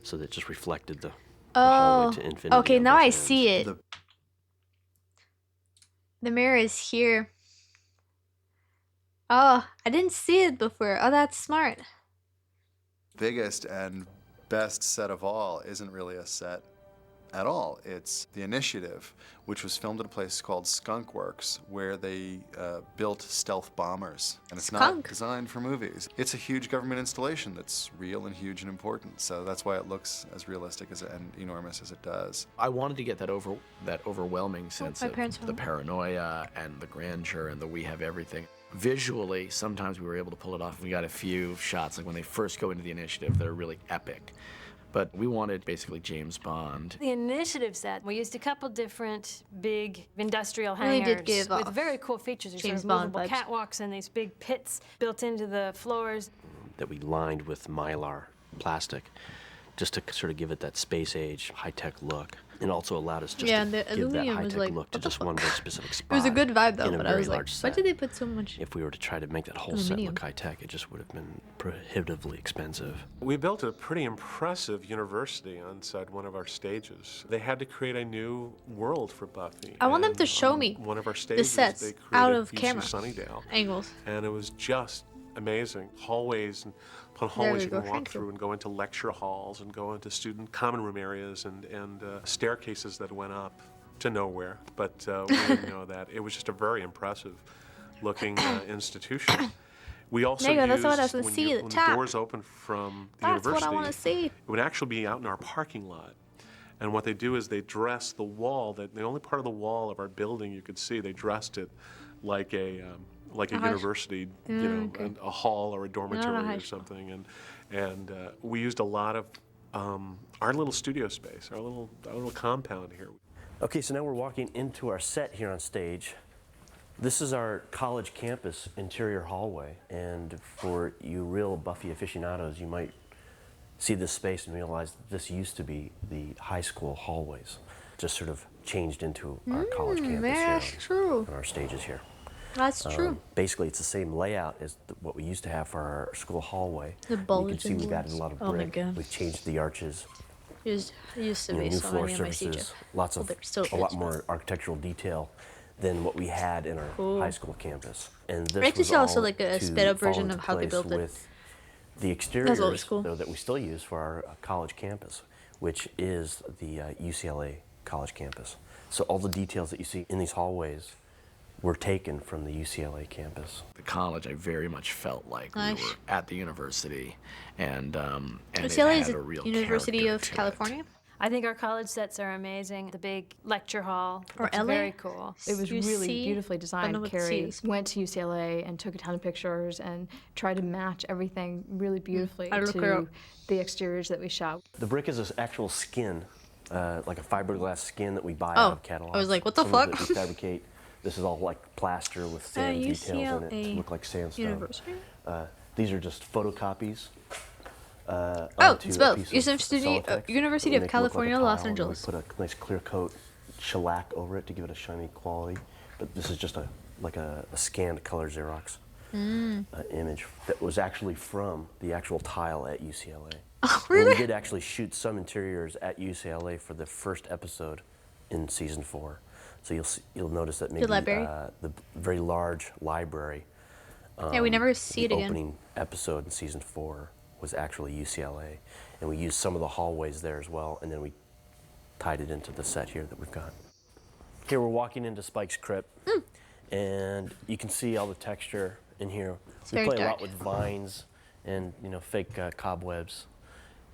so that just reflected the hallway to infinity. Okay, on now both I ends. see it. The mirror is here. Oh, I didn't see it before. Oh, that's smart. Biggest and best set of all isn't really a set at all. It's the initiative, which was filmed at a place called Skunk Works, where they built stealth bombers. And it's not Skunk. designed for movies. It's a huge government installation that's real and huge and important. So that's why it looks as realistic as and enormous as it does. I wanted to get that overwhelming sense my of parents the home. paranoia and the grandeur and the we have everything. Visually, sometimes we were able to pull it off. We got a few shots, like when they first go into the initiative, that are really epic. But we wanted basically James Bond. The initiative set, we used a couple different big industrial Really hangars did give with off very cool features. There's James sort of Bond movable vibes. catwalks and these big pits built into the floors. That we lined with Mylar plastic, just to sort of give it that space age, high-tech look. And also allowed us just Yeah, to and the give that aluminum was high-tech like, look to what the just one very specific It spot. was a good vibe though, in a but I very was like, large why set. did they put so much? If we were to try to make that whole set Aluminium. look high-tech, it just would have been prohibitively expensive. We built a pretty impressive university on set one of our stages. They had to create a new world for Buffy. I want them and to show on me one of our the stages, sets they out created of UC camera Sunnydale. angles. And it was just amazing. Hallways and upon There hallways we you go, can walk thank you. through and go into lecture halls and go into student common room areas and staircases that went up to nowhere. But we didn't know that. It was just a very impressive looking institution. We also There you go, used, that's what I was gonna when, see, the when tap. the doors open from the That's what I university, wanna see. it would actually be out in our parking lot. And what they do is they dress the wall, that the only part of the wall of our building you could see, they dressed it like a house. university, you know, Okay. a hall or a dormitory high or school. something. And we used a lot of our little studio space, our little compound here. Okay, so now we're walking into our set here on stage. This is our college campus interior hallway, and for you real Buffy aficionados, you might see this space and realize that this used to be the high school hallways, just sort of changed into our college campus that's here true. on our stages here. That's true. Basically, it's the same layout as what we used to have for our school hallway. The You bulge can see and we've added a walls. lot of Oh my brick. God. We've changed the arches. It used to be New so floor many of my surfaces, CJ. lots Well, of there still a lot is, more architectural detail than what we had in our Cool. high school campus. And this Great to was see also all like a to sped up fall version into of how they place built it. with the That's always exteriors cool. though, that we still use for our college campus, which is the UCLA college campus. So all the details that you see in these hallways were taken from the UCLA campus. The college, I very much felt like Nice. we were at the university, and it UCLA had is a the real University character of to it. California. I think our college sets are amazing. The big lecture hall. Or looks LA? very cool. It was really UC? beautifully I don't designed. know what Carrie C is. went to UCLA and took a ton of pictures and tried to match everything really beautifully I'll look her to up. the exteriors that we shot. The brick is an actual skin, like a fiberglass skin that we buy Oh, out of catalogs. I was like, what the Some of fuck? it we fabricate. This is all like plaster with sand details in it to UCLA look like sandstone. University? These are just photocopies. Oh, onto it's a both. piece of University Celotex. University We of make it look like a California, Los tile, and then we Angeles. put a nice clear coat shellac over it to give it a shiny quality. But this is just a scanned color Xerox image that was actually from the actual tile at UCLA. Oh, And really? we did actually shoot some interiors at UCLA for the first episode in season 4. So you'll notice that maybe library? the very large library. Yeah, we never see it the again. opening episode in season 4 was actually UCLA, and we used some of the hallways there as well, and then we tied it into the set here that we've got. Here we're walking into Spike's crypt, and you can see all the texture in here. It's we very play a dark. lot with vines and fake cobwebs,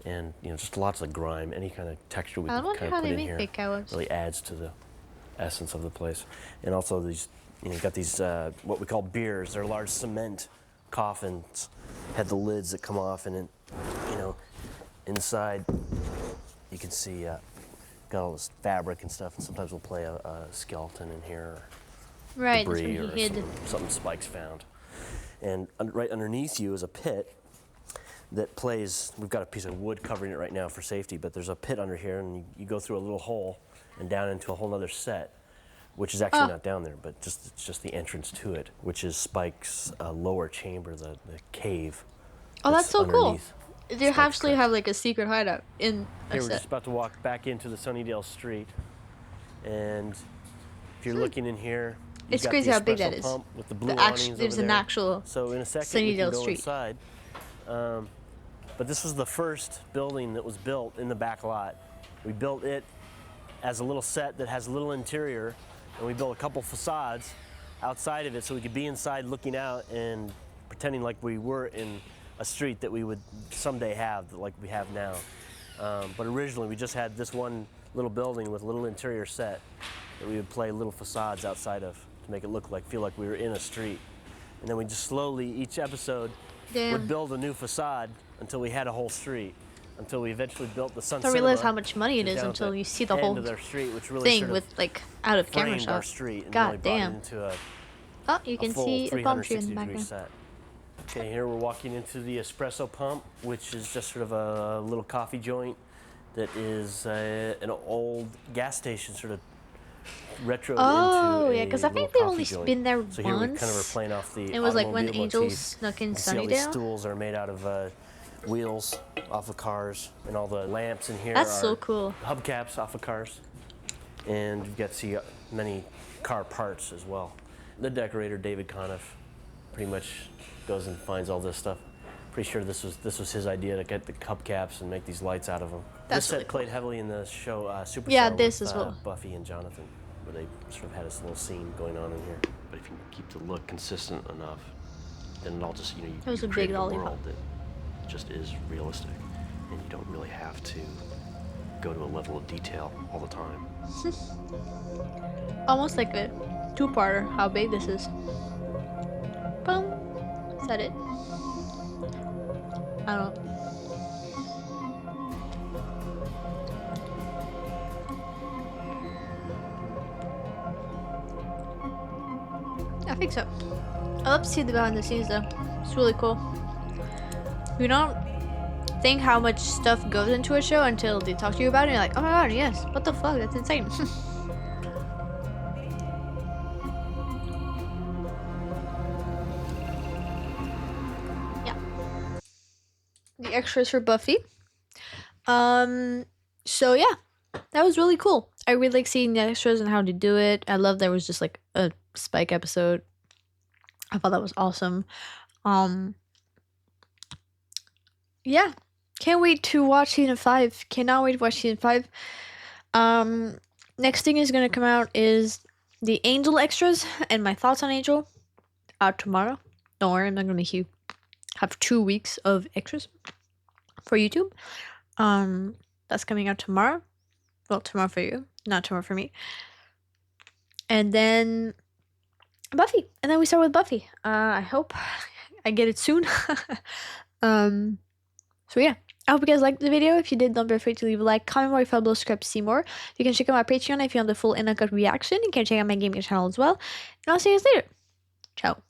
and just lots of grime. Any kind of texture we I can wonder kind how of put they in make here fake cobwebs. really adds to the essence of the place. And also these, you got these what we call beers. They're large cement coffins, had the lids that come off, and then inside you can see got all this fabric and stuff. And sometimes we'll play a skeleton in here, or Right, that's debris, what or he hid. something Spike's found. And right underneath you is a pit that plays. We've got a piece of wood covering it right now for safety, but there's a pit under here, and you go through a little hole and down into a whole other set, which is actually not down there, but it's just the entrance to it, which is Spike's lower chamber, the cave. Oh, that's so cool. underneath They Spike's actually crypt. have like a secret hideout in a Here we're set. just about to walk back into the Sunnydale Street, and if you're looking in here, you've It's got crazy the how big that espresso is. pump with the blue The act- awnings there's over an there. actual So in a second we can Sunnydale go Street. inside. But this was the first building that was built in the back lot. We built it as a little set that has a little interior, and we built a couple facades outside of it so we could be inside looking out and pretending like we were in a street that we would someday have, like we have now. But originally we just had this one little building with a little interior set that we would play little facades outside of to make it feel like we were in a street. And then we just slowly, each episode, would build a new facade until we had a whole street, until we eventually built the Sun I don't realize Cinema, how much money it which is down at until the you see the end whole of their street, which really thing sort of with like out of camera framed our shots. street and God really brought it damn. into a Oh, you can full see a palm tree in the 360-degree background. set. Okay, here we're walking into the espresso pump, which is just sort of a little coffee joint that is an old gas station, sort of retroed Oh, into yeah, a because I little think they've coffee only joint. been there So here we once. kind of are playing off the It was like when automobile Angels motif. snuck in You can see all these Sunnydale. stools are made out of wheels off of cars, and all the lamps in here That's are so cool. hubcaps off of cars. And you get to see many car parts as well. The decorator, David Conniff, pretty much goes and finds all this stuff. Pretty sure this was his idea to get the hubcaps and make these lights out of them. That's this really set played heavily in the show Superstar Yeah, this with as well. Buffy and Jonathan, where they sort of had this little scene going on in here. But if you keep the look consistent enough, then it all just, you That was a create big a lollipop. world that just is realistic, and you don't really have to go to a level of detail all the time. Almost like a two-parter, how big this is. Boom. Is that it? I don't know. I think so. I love to see the behind the scenes though. It's really cool. We don't think how much stuff goes into a show until they talk to you about it and you're like, oh my god, yes, what the fuck, that's insane. Yeah. The extras for Buffy. So yeah, that was really cool. I really like seeing the extras and how to do it. I love there was just like a Spike episode. I thought that was awesome. Yeah, can't wait to watch season 5. Cannot wait to watch season 5. Next thing is gonna come out is the Angel extras and my thoughts on Angel out tomorrow. Don't worry, I'm not gonna have 2 weeks of extras for YouTube. That's coming out tomorrow. Well, tomorrow for you, not tomorrow for me. And then Buffy, and then we start with Buffy. I hope I get it soon. So yeah, I hope you guys liked the video. If you did, don't be afraid to leave a like, comment more if you felt subscribe to see more. You can check out my Patreon if you want the full and uncut reaction. You can check out my gaming channel as well. And I'll see you guys later. Ciao.